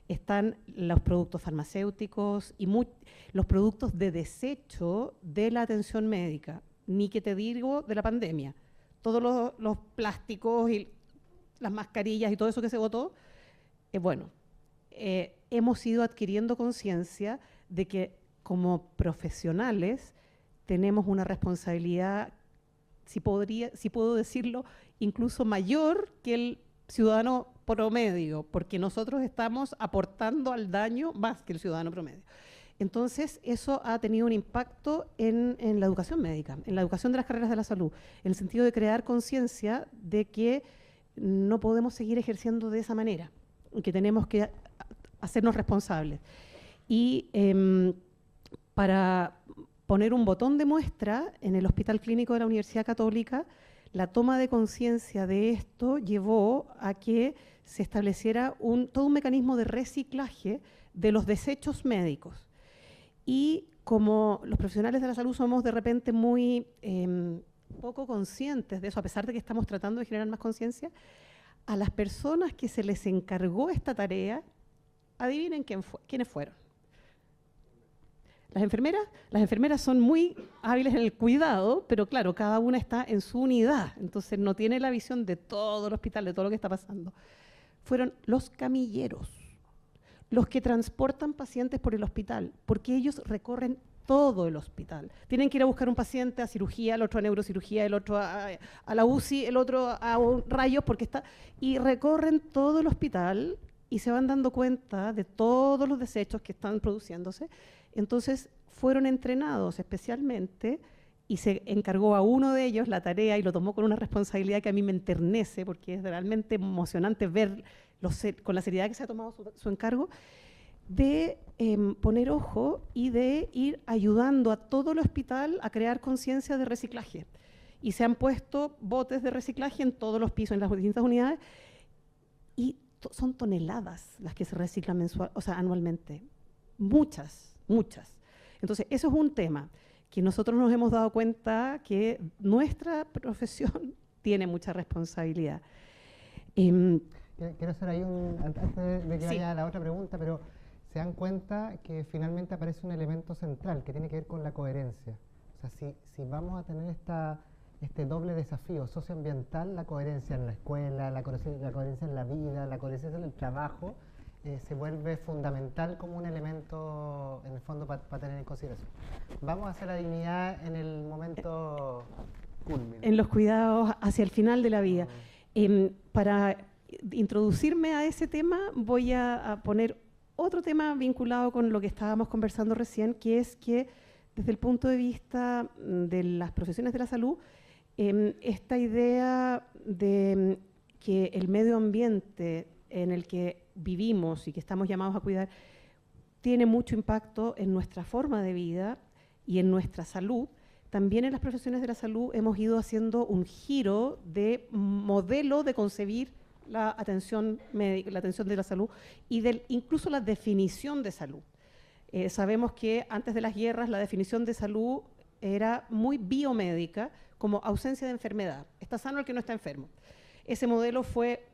Están los productos farmacéuticos y los productos de desecho de la atención médica, ni que te digo de la pandemia. Todos los plásticos y las mascarillas y todo eso que se botó, hemos ido adquiriendo conciencia de que como profesionales tenemos una responsabilidad, si puedo decirlo, incluso mayor que el ciudadano promedio, porque nosotros estamos aportando al daño más que el ciudadano promedio. Entonces, eso ha tenido un impacto en la educación médica, en la educación de las carreras de la salud, en el sentido de crear conciencia de que no podemos seguir ejerciendo de esa manera, que tenemos que hacernos responsables. Y para poner un botón de muestra, en el Hospital Clínico de la Universidad Católica, la toma de conciencia de esto llevó a que se estableciera todo un mecanismo de reciclaje de los desechos médicos. Y como los profesionales de la salud somos de repente muy poco conscientes de eso, a pesar de que estamos tratando de generar más conciencia, a las personas que se les encargó esta tarea, adivinen quiénes fueron. Las enfermeras son muy hábiles en el cuidado, pero claro, cada una está en su unidad, entonces no tiene la visión de todo el hospital, de todo lo que está pasando. Fueron los camilleros, los que transportan pacientes por el hospital, porque ellos recorren todo el hospital. Tienen que ir a buscar un paciente a cirugía, el otro a neurocirugía, el otro a la UCI, el otro a rayos, y recorren todo el hospital y se van dando cuenta de todos los desechos que están produciéndose. Entonces fueron entrenados especialmente y se encargó a uno de ellos la tarea y lo tomó con una responsabilidad que a mí me enternece porque es realmente emocionante ver con la seriedad que se ha tomado su encargo, de poner ojo y de ir ayudando a todo el hospital a crear conciencia de reciclaje. Y se han puesto botes de reciclaje en todos los pisos, en las distintas unidades, y son toneladas las que se reciclan anualmente. Muchas. Entonces, eso es un tema que nosotros nos hemos dado cuenta que nuestra profesión tiene mucha responsabilidad. Quiero hacer ahí antes de que vaya a la otra pregunta, pero se dan cuenta que finalmente aparece un elemento central que tiene que ver con la coherencia. O sea, si vamos a tener este doble desafío socioambiental, la coherencia en la escuela, la coherencia en la vida, la coherencia en el trabajo, se vuelve fundamental como un elemento, en el fondo, para tener en consideración. Vamos a hacer la dignidad en el momento en los cuidados hacia el final de la vida. Para introducirme a ese tema voy a poner otro tema vinculado con lo que estábamos conversando recién, que es que desde el punto de vista de las profesiones de la salud, esta idea de que el medio ambiente en el que vivimos y que estamos llamados a cuidar tiene mucho impacto en nuestra forma de vida y en nuestra salud. También en las profesiones de la salud hemos ido haciendo un giro de modelo de concebir la atención médica, la atención de la salud y incluso la definición de salud. Sabemos que antes de las guerras la definición de salud era muy biomédica, como ausencia de enfermedad. Está sano el que no está enfermo. Ese modelo fue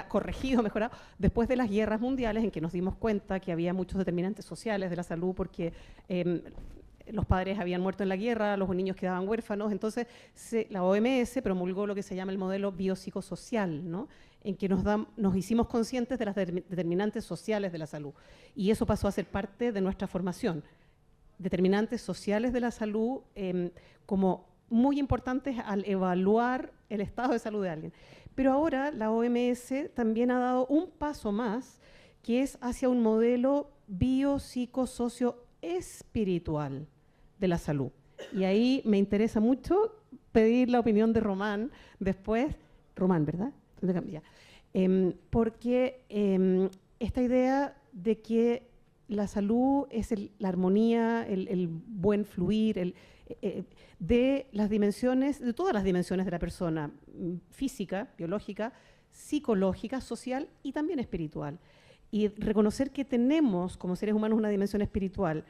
corregido, mejorado, después de las guerras mundiales, en que nos dimos cuenta que había muchos determinantes sociales de la salud, porque los padres habían muerto en la guerra, los niños quedaban huérfanos. Entonces la OMS promulgó lo que se llama el modelo biopsicosocial, ¿no? En que nos hicimos conscientes de las determinantes sociales de la salud. Y eso pasó a ser parte de nuestra formación. Determinantes sociales de la salud como muy importantes al evaluar el estado de salud de alguien. Pero ahora la OMS también ha dado un paso más, que es hacia un modelo biopsicosocio-espiritual de la salud. Y ahí me interesa mucho pedir la opinión de Román después. Román, ¿verdad? Porque esta idea de que la salud es la armonía, el buen fluir, de las dimensiones, de todas las dimensiones de la persona, física, biológica, psicológica, social y también espiritual. Y reconocer que tenemos como seres humanos una dimensión espiritual.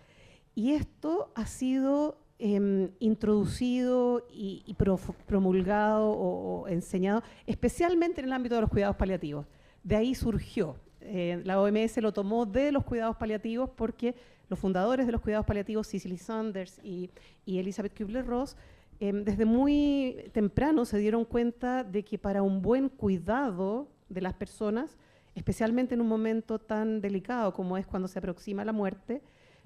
Y esto ha sido introducido y promulgado o enseñado, especialmente en el ámbito de los cuidados paliativos. De ahí surgió. La OMS lo tomó de los cuidados paliativos porque los fundadores de los cuidados paliativos, Cicely Saunders y Elizabeth Kubler-Ross, desde muy temprano se dieron cuenta de que para un buen cuidado de las personas, especialmente en un momento tan delicado como es cuando se aproxima la muerte,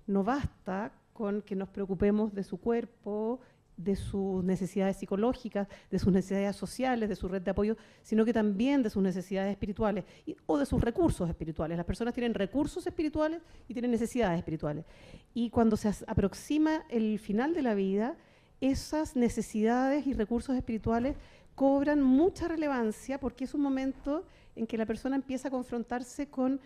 no basta con que nos preocupemos de su cuerpo, de sus necesidades psicológicas, de sus necesidades sociales, de su red de apoyo, sino que también de sus necesidades espirituales o de sus recursos espirituales. Las personas tienen recursos espirituales y tienen necesidades espirituales. Y cuando se aproxima el final de la vida, esas necesidades y recursos espirituales cobran mucha relevancia porque es un momento en que la persona empieza a confrontarse con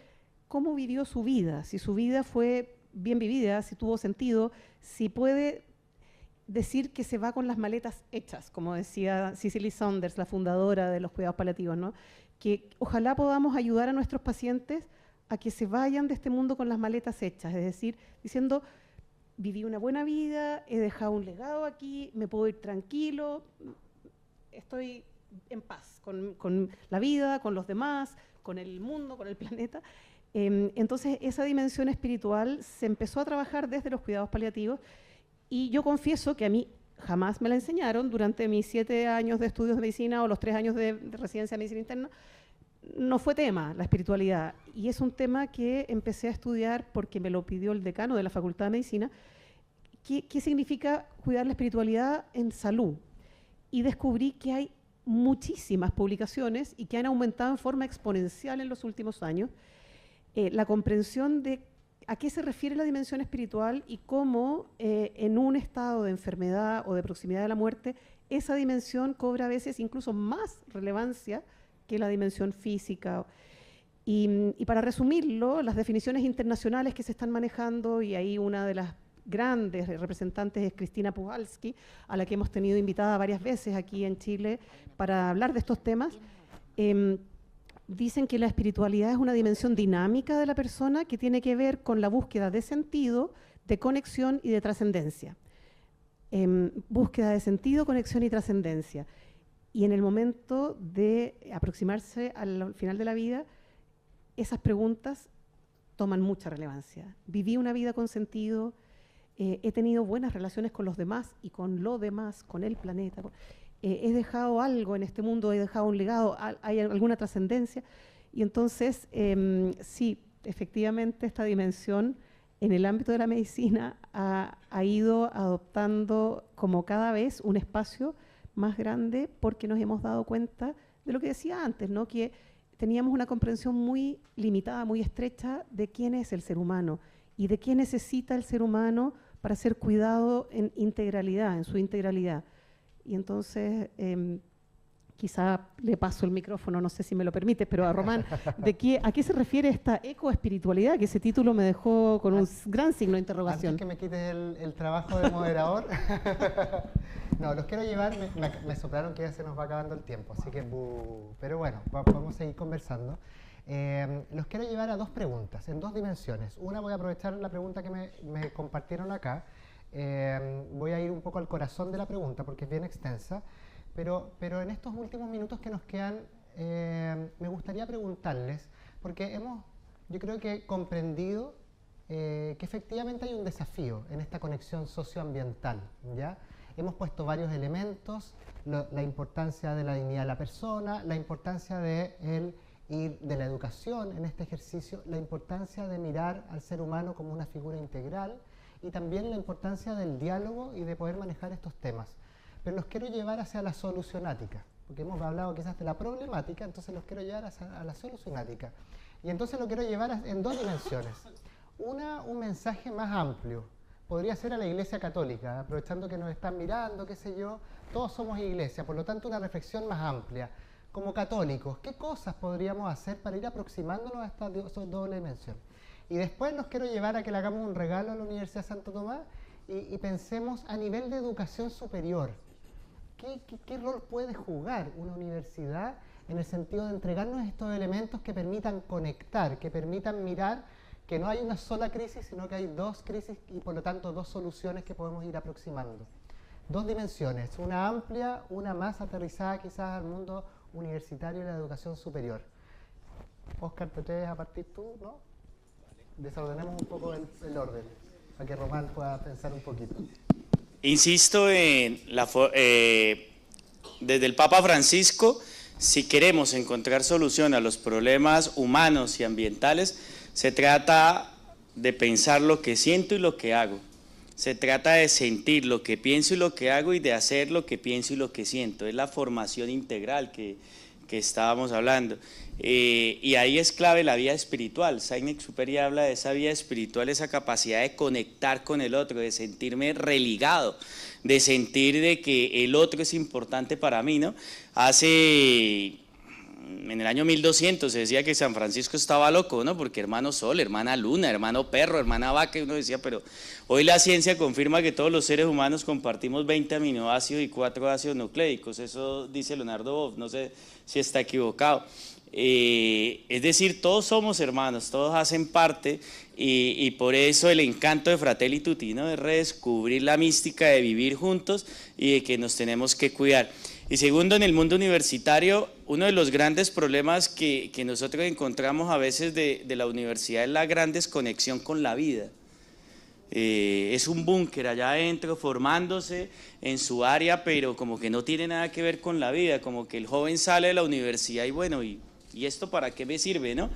cómo vivió su vida, si su vida fue bien vivida, si tuvo sentido, si puede decir que se va con las maletas hechas, como decía Cicely Saunders, la fundadora de los cuidados paliativos, ¿no? Que ojalá podamos ayudar a nuestros pacientes a que se vayan de este mundo con las maletas hechas, es decir, diciendo, viví una buena vida, he dejado un legado aquí, me puedo ir tranquilo, estoy en paz con la vida, con los demás, con el mundo, con el planeta. Entonces, esa dimensión espiritual se empezó a trabajar desde los cuidados paliativos. Y yo confieso que a mí jamás me la enseñaron durante mis 7 años de estudios de medicina o los 3 años de residencia de medicina interna. No fue tema la espiritualidad. Y es un tema que empecé a estudiar porque me lo pidió el decano de la Facultad de Medicina. ¿Qué significa cuidar la espiritualidad en salud? Y descubrí que hay muchísimas publicaciones y que han aumentado en forma exponencial en los últimos años. La comprensión de a qué se refiere la dimensión espiritual y cómo en un estado de enfermedad o de proximidad de la muerte, esa dimensión cobra a veces incluso más relevancia que la dimensión física. Y para resumirlo, las definiciones internacionales que se están manejando, y ahí una de las grandes representantes es Cristina Puchalski, a la que hemos tenido invitada varias veces aquí en Chile para hablar de estos temas, dicen que la espiritualidad es una dimensión dinámica de la persona que tiene que ver con la búsqueda de sentido, de conexión y de trascendencia. Búsqueda de sentido, conexión y trascendencia. Y en el momento de aproximarse al final de la vida, esas preguntas toman mucha relevancia. Viví una vida con sentido, he tenido buenas relaciones con los demás y con lo demás, con el planeta. He dejado algo en este mundo, he dejado un legado, hay alguna trascendencia. Y entonces, sí, efectivamente, esta dimensión en el ámbito de la medicina ha ido adoptando como cada vez un espacio más grande, porque nos hemos dado cuenta de lo que decía antes, ¿no? Que teníamos una comprensión muy limitada, muy estrecha de quién es el ser humano y de qué necesita el ser humano para ser cuidado en integralidad, en su integralidad. Y entonces, quizá le paso el micrófono, no sé si me lo permites, pero a Román, ¿a qué se refiere esta ecoespiritualidad? Que ese título me dejó con un gran signo de interrogación. Antes que me quites el trabajo de moderador, no, los quiero llevar, me soplaron que ya se nos va acabando el tiempo, así que, pero bueno, vamos a seguir conversando. Los quiero llevar a dos preguntas, en dos dimensiones. Una, voy a aprovechar la pregunta que me compartieron acá, voy a ir un poco al corazón de la pregunta porque es bien extensa, pero en estos últimos minutos que nos quedan, me gustaría preguntarles, porque yo creo que comprendido que efectivamente hay un desafío en esta conexión socioambiental, ¿ya? Hemos puesto varios elementos, la importancia de la dignidad de la persona, la importancia de la educación en este ejercicio, la importancia de mirar al ser humano como una figura integral y también la importancia del diálogo y de poder manejar estos temas. Pero los quiero llevar hacia la solucionática, porque hemos hablado quizás de la problemática, entonces los quiero llevar a la solucionática. Y entonces lo quiero llevar en dos dimensiones. Una, un mensaje más amplio. Podría ser a la Iglesia Católica, aprovechando que nos están mirando, qué sé yo, todos somos Iglesia, por lo tanto una reflexión más amplia. Como católicos, ¿qué cosas podríamos hacer para ir aproximándonos a esta doble dimensión? Y después los quiero llevar a que le hagamos un regalo a la Universidad de Santo Tomás y pensemos a nivel de educación superior. ¿Qué rol puede jugar una universidad en el sentido de entregarnos estos elementos que permitan conectar, que permitan mirar que no hay una sola crisis, sino que hay dos crisis y por lo tanto dos soluciones que podemos ir aproximando? Dos dimensiones, una amplia, una más aterrizada quizás al mundo universitario y la educación superior. Óscar, te atreves a partir tú, ¿no? Desordenemos un poco el orden, para que Román pueda pensar un poquito. Insisto en desde el Papa Francisco, si queremos encontrar solución a los problemas humanos y ambientales, se trata de pensar lo que siento y lo que hago. Se trata de sentir lo que pienso y lo que hago y de hacer lo que pienso y lo que siento. Es la formación integral que estábamos hablando. Y ahí es clave la vía espiritual. Saint-Exupéry habla de esa vía espiritual, esa capacidad de conectar con el otro, de sentirme religado, de sentir de que el otro es importante para mí, ¿no? En el año 1200 se decía que San Francisco estaba loco, ¿no? Porque hermano Sol, hermana Luna, hermano Perro, hermana Vaca, uno decía, pero hoy la ciencia confirma que todos los seres humanos compartimos 20 aminoácidos y 4 ácidos nucleicos. Eso dice Leonardo Boff, no sé si está equivocado. Es decir, todos somos hermanos, todos hacen parte y por eso el encanto de Fratelli Tutti, ¿no? Es redescubrir la mística de vivir juntos y de que nos tenemos que cuidar. Y segundo, en el mundo universitario, uno de los grandes problemas que nosotros encontramos a veces de la universidad es la gran desconexión con la vida. Es un búnker allá adentro formándose en su área, pero como que no tiene nada que ver con la vida, como que el joven sale de la universidad y bueno, ¿y esto para qué me sirve, no?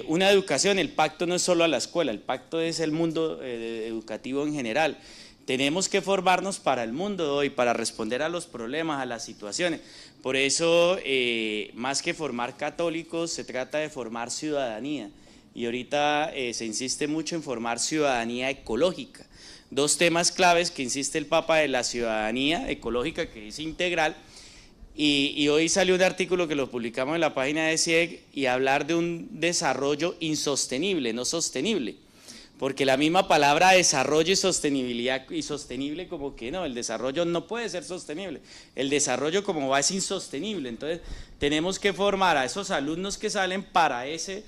Una educación, el pacto no es solo a la escuela, el pacto es el mundo educativo en general. Tenemos que formarnos para el mundo de hoy, para responder a los problemas, a las situaciones. Por eso, más que formar católicos, se trata de formar ciudadanía. Y ahorita se insiste mucho en formar ciudadanía ecológica. Dos temas claves que insiste el Papa de la ciudadanía ecológica, que es integral. Y hoy salió un artículo que lo publicamos en la página de CIEG y hablar de un desarrollo insostenible, no sostenible. Porque la misma palabra desarrollo y sostenibilidad y sostenible como que no, el desarrollo no puede ser sostenible, el desarrollo como va es insostenible, entonces tenemos que formar a esos alumnos que salen para ese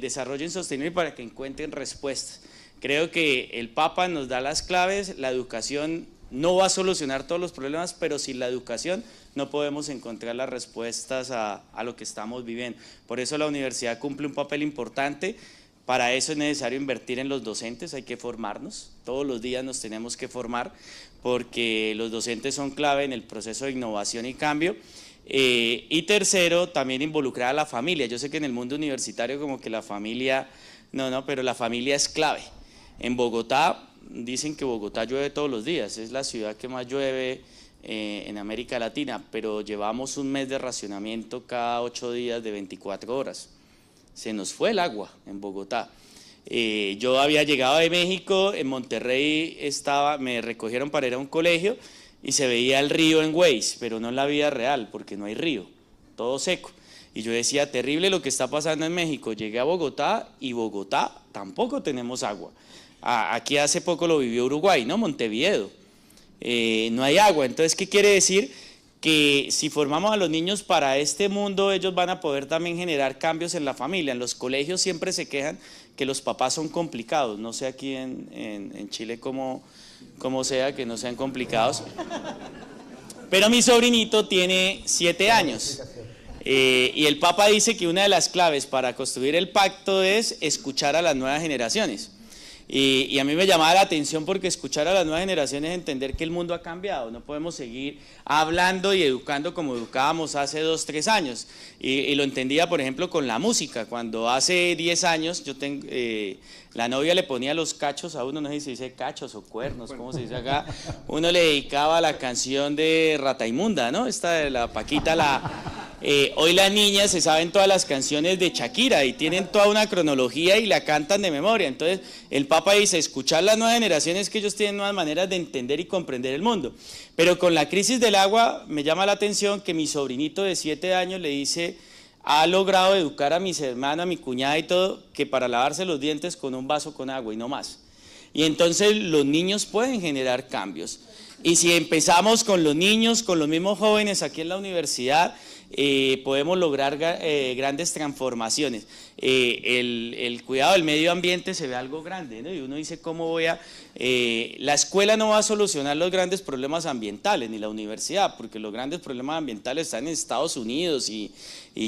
desarrollo insostenible para que encuentren respuestas. Creo que el Papa nos da las claves, la educación no va a solucionar todos los problemas, pero sin la educación no podemos encontrar las respuestas a lo que estamos viviendo. Por eso la universidad cumple un papel importante. Para eso es necesario invertir en los docentes, hay que formarnos, todos los días nos tenemos que formar porque los docentes son clave en el proceso de innovación y cambio. Y tercero, también involucrar a la familia. Yo sé que en el mundo universitario como que la familia, pero la familia es clave. En Bogotá, dicen que Bogotá llueve todos los días, es la ciudad que más llueve en América Latina, pero llevamos un mes de racionamiento cada 8 días de 24 horas. Se nos fue el agua en Bogotá. Yo había llegado de México, en Monterrey me recogieron para ir a un colegio y se veía el río en Waze, pero no en la vida real, porque no hay río, todo seco. Y yo decía, terrible lo que está pasando en México. Llegué a Bogotá y Bogotá tampoco tenemos agua. Aquí hace poco lo vivió Uruguay, ¿no? Montevideo. No hay agua. Entonces, ¿qué quiere decir? Que si formamos a los niños para este mundo, ellos van a poder también generar cambios en la familia. En los colegios siempre se quejan que los papás son complicados. No sé aquí en Chile cómo sea que no sean complicados. Pero mi sobrinito tiene 7 años. Y el Papa dice que una de las claves para construir el pacto es escuchar a las nuevas generaciones. Y a mí me llamaba la atención porque escuchar a las nuevas generaciones es entender que el mundo ha cambiado. No podemos seguir hablando y educando como educábamos hace 2, 3 años. Y lo entendía, por ejemplo, con la música. Cuando hace 10 años la novia le ponía los cachos a uno, no sé si se dice cachos o cuernos, ¿cómo se dice acá? Uno le dedicaba la canción de Rata Inmunda, ¿no? Esta de la Paquita, hoy las niñas se saben todas las canciones de Shakira y tienen toda una cronología y la cantan de memoria. Entonces el Papa dice, escuchar las nuevas generaciones, que ellos tienen nuevas maneras de entender y comprender el mundo. Pero con la crisis del agua me llama la atención que mi sobrinito de 7 años le dice, ha logrado educar a mis hermanos, a mi cuñada y todo, que para lavarse los dientes con un vaso con agua y no más. Y entonces los niños pueden generar cambios. Y si empezamos con los niños, con los mismos jóvenes aquí en la universidad, podemos lograr grandes transformaciones. El cuidado del medio ambiente se ve algo grande, ¿no? Y uno dice, ¿cómo voy a...? La escuela no va a solucionar los grandes problemas ambientales, ni la universidad, porque los grandes problemas ambientales están en Estados Unidos y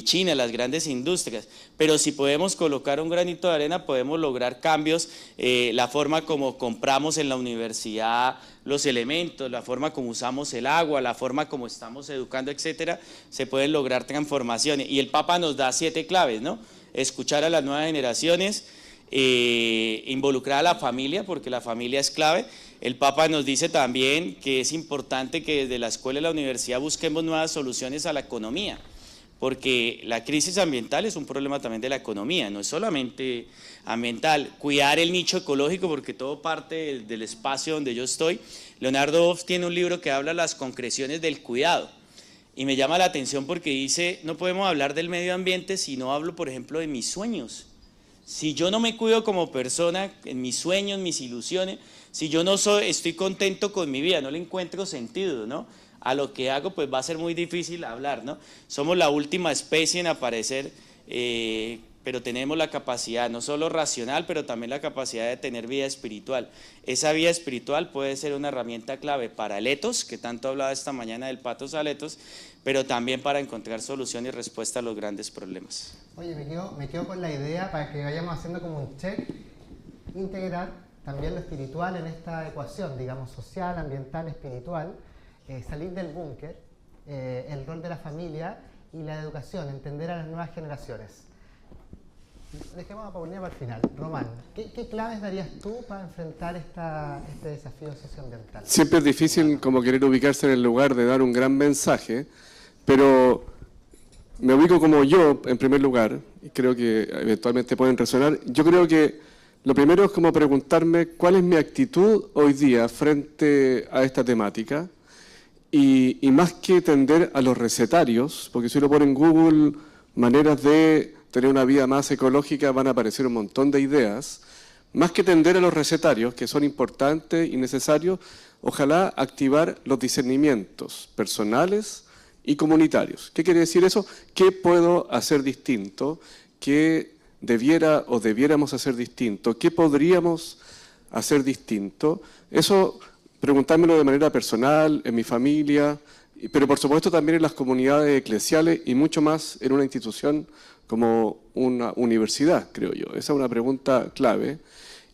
China, las grandes industrias. Pero si podemos colocar un granito de arena, podemos lograr cambios, la forma como compramos en la universidad los elementos, la forma como usamos el agua, la forma como estamos educando, etcétera, se pueden lograr transformaciones. Y el Papa nos da 7 claves, ¿no? Escuchar a las nuevas generaciones, involucrar a la familia, porque la familia es clave. El Papa nos dice también que es importante que desde la escuela y la universidad busquemos nuevas soluciones a la economía, porque la crisis ambiental es un problema también de la economía, no es solamente ambiental. Cuidar el nicho ecológico, porque todo parte del espacio donde yo estoy. Leonardo Boff tiene un libro que habla de las concreciones del cuidado, y me llama la atención porque dice, no podemos hablar del medio ambiente si no hablo, por ejemplo, de mis sueños. Si yo no me cuido como persona, en mis sueños, mis ilusiones, si yo no estoy contento con mi vida, no le encuentro sentido, ¿no? A lo que hago, pues va a ser muy difícil hablar, ¿no? Somos la última especie en aparecer, pero tenemos la capacidad, no solo racional, pero también la capacidad de tener vida espiritual. Esa vida espiritual puede ser una herramienta clave para el etos, que tanto hablaba esta mañana del pathos al ethos, pero también para encontrar solución y respuesta a los grandes problemas. Oye, me quedo con la idea para que vayamos haciendo como un check, integrar también lo espiritual en esta ecuación, digamos, social, ambiental, espiritual, salir del búnker, el rol de la familia y la educación, entender a las nuevas generaciones. Dejemos a Paulina para el final. Román, ¿qué claves darías tú para enfrentar este desafío socioambiental? Siempre es difícil como querer ubicarse en el lugar de dar un gran mensaje, pero me ubico como yo, en primer lugar, y creo que eventualmente pueden resonar. Yo creo que lo primero es como preguntarme cuál es mi actitud hoy día frente a esta temática, y más que tender a los recetarios, porque si uno pone en Google maneras de tener una vida más ecológica, van a aparecer un montón de ideas. Más que tender a los recetarios, que son importantes y necesarios, ojalá activar los discernimientos personales y comunitarios. ¿Qué quiere decir eso? ¿Qué puedo hacer distinto? ¿Qué debiera o debiéramos hacer distinto? ¿Qué podríamos hacer distinto? Eso, preguntármelo de manera personal, en mi familia, pero por supuesto también en las comunidades eclesiales y mucho más en una institución como una universidad, creo yo. Esa es una pregunta clave.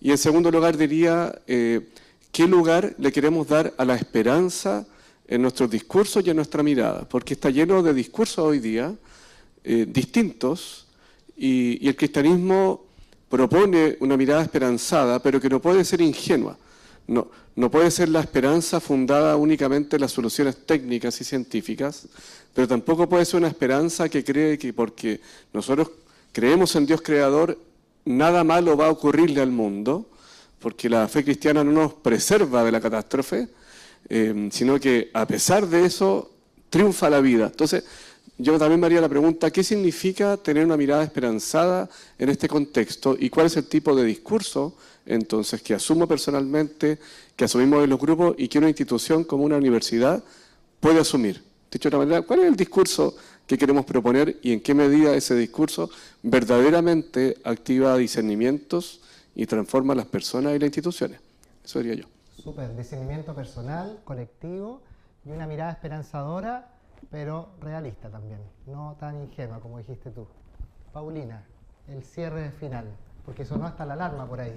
Y en segundo lugar diría, ¿qué lugar le queremos dar a la esperanza en nuestros discursos y en nuestra mirada? Porque está lleno de discursos hoy día distintos y el cristianismo propone una mirada esperanzada, pero que no puede ser ingenua. No puede ser la esperanza fundada únicamente en las soluciones técnicas y científicas, pero tampoco puede ser una esperanza que cree que porque nosotros creemos en Dios creador, nada malo va a ocurrirle al mundo, porque la fe cristiana no nos preserva de la catástrofe, sino que a pesar de eso triunfa la vida. Entonces, yo también me haría la pregunta, ¿qué significa tener una mirada esperanzada en este contexto y cuál es el tipo de discurso entonces que asumo personalmente, que asumimos en los grupos y que una institución como una universidad puede asumir? Dicho de otra manera, ¿cuál es el discurso que queremos proponer y en qué medida ese discurso verdaderamente activa discernimientos y transforma a las personas y las instituciones? Eso diría yo. Súper, discernimiento personal, colectivo y una mirada esperanzadora, pero realista también, no tan ingenua como dijiste tú. Paulina, el cierre final, porque sonó hasta la alarma por ahí.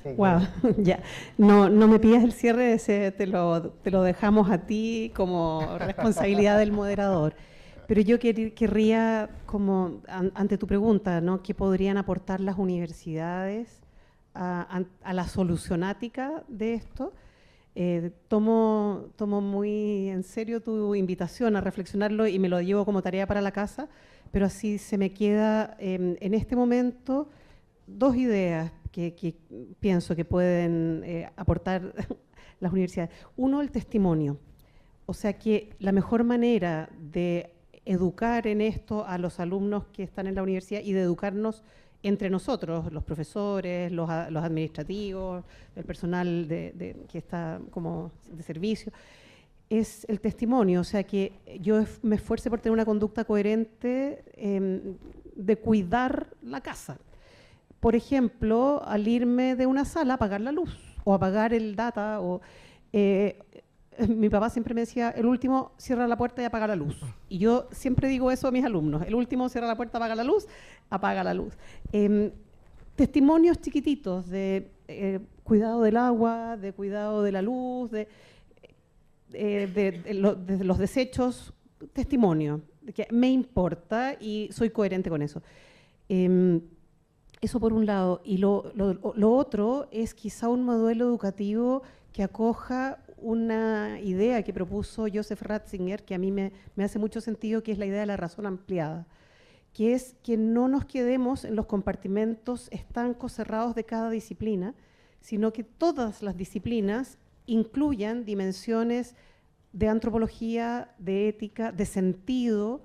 Sí, wow, ya. No me pidas el cierre, ese te lo dejamos a ti como responsabilidad del moderador. Pero yo querría, como ante tu pregunta, ¿no? ¿Qué podrían aportar las universidades a la solucionática de esto? Tomo muy en serio tu invitación a reflexionarlo y me lo llevo como tarea para la casa, pero así se me queda en este momento dos ideas que pienso que pueden aportar las universidades. Uno, el testimonio. O sea que la mejor manera de educar en esto a los alumnos que están en la universidad y de educarnos entre nosotros, los profesores, los administrativos, el personal que está como de servicio, es el testimonio. O sea que yo me esfuerce por tener una conducta coherente de cuidar la casa. Por ejemplo, al irme de una sala, apagar la luz o apagar el data. Mi papá siempre me decía, el último cierra la puerta y apaga la luz. Y yo siempre digo eso a mis alumnos, el último cierra la puerta, apaga la luz. Testimonios chiquititos de cuidado del agua, de cuidado de la luz, de los desechos, testimonio, de que me importa y soy coherente con eso. Eso por un lado. Y lo otro es quizá un modelo educativo que acoja una idea que propuso Joseph Ratzinger, que a mí me hace mucho sentido, que es la idea de la razón ampliada, que es que no nos quedemos en los compartimentos estancos cerrados de cada disciplina, sino que todas las disciplinas incluyan dimensiones de antropología, de ética, de sentido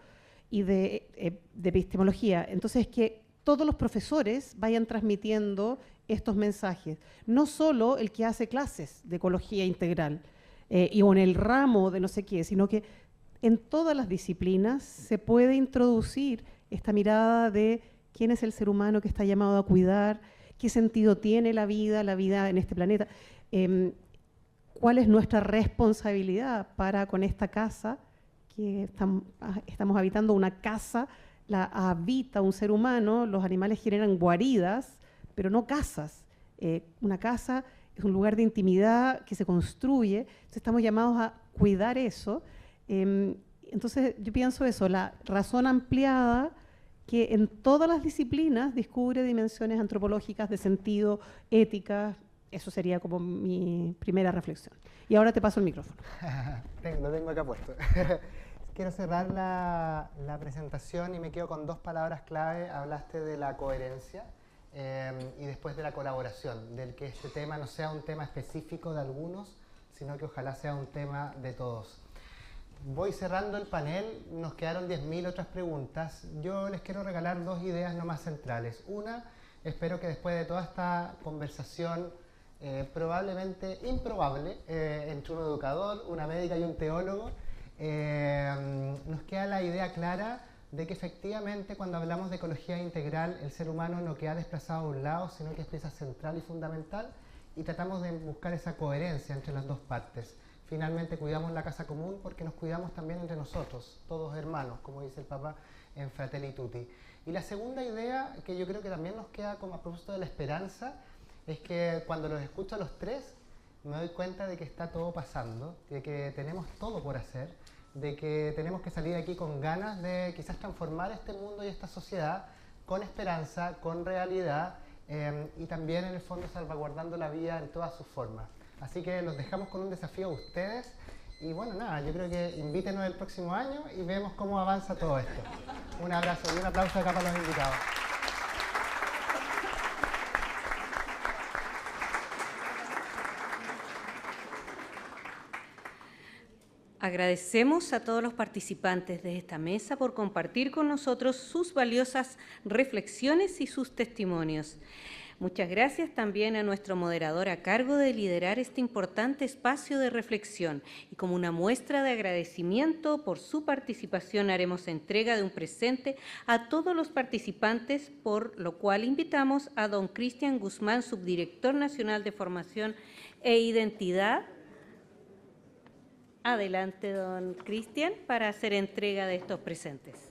y de epistemología. Entonces, que todos los profesores vayan transmitiendo estos mensajes, no solo el que hace clases de ecología integral o en el ramo de no sé qué, sino que en todas las disciplinas se puede introducir esta mirada de quién es el ser humano que está llamado a cuidar, qué sentido tiene la vida en este planeta, cuál es nuestra responsabilidad para con esta casa, que estamos habitando una casa, la habita un ser humano, los animales generan guaridas, pero no casas. Una casa es un lugar de intimidad que se construye, entonces estamos llamados a cuidar eso. Entonces yo pienso eso, la razón ampliada que en todas las disciplinas descubre dimensiones antropológicas de sentido, éticas. Eso sería como mi primera reflexión. Y ahora te paso el micrófono. Lo tengo acá puesto. Quiero cerrar la presentación y me quedo con dos palabras clave. Hablaste de la coherencia y después de la colaboración, del que este tema no sea un tema específico de algunos, sino que ojalá sea un tema de todos. Voy cerrando el panel, nos quedaron 10.000 otras preguntas. Yo les quiero regalar dos ideas no más centrales. Una, espero que después de toda esta conversación probablemente improbable entre un educador, una médica y un teólogo, nos queda la idea clara de que efectivamente cuando hablamos de ecología integral el ser humano no queda desplazado a un lado, sino que es pieza central y fundamental, y tratamos de buscar esa coherencia entre las dos partes. Finalmente cuidamos la casa común porque nos cuidamos también entre nosotros, todos hermanos, como dice el Papa en Fratelli Tutti. Y la segunda idea, que yo creo que también nos queda como a propósito de la esperanza, es que cuando los escucho a los tres, me doy cuenta de que está todo pasando, de que tenemos todo por hacer, de que tenemos que salir aquí con ganas de quizás transformar este mundo y esta sociedad con esperanza, con realidad, y también en el fondo salvaguardando la vida en todas sus formas. Así que los dejamos con un desafío a ustedes y bueno, nada, yo creo que invítenos el próximo año y vemos cómo avanza todo esto. Un abrazo y un aplauso acá para los invitados. Agradecemos a todos los participantes de esta mesa por compartir con nosotros sus valiosas reflexiones y sus testimonios. Muchas gracias también a nuestro moderador a cargo de liderar este importante espacio de reflexión. Y como una muestra de agradecimiento por su participación, haremos entrega de un presente a todos los participantes, por lo cual invitamos a don Cristian Guzmán, subdirector nacional de Formación e Identidad. Adelante, don Cristian, para hacer entrega de estos presentes.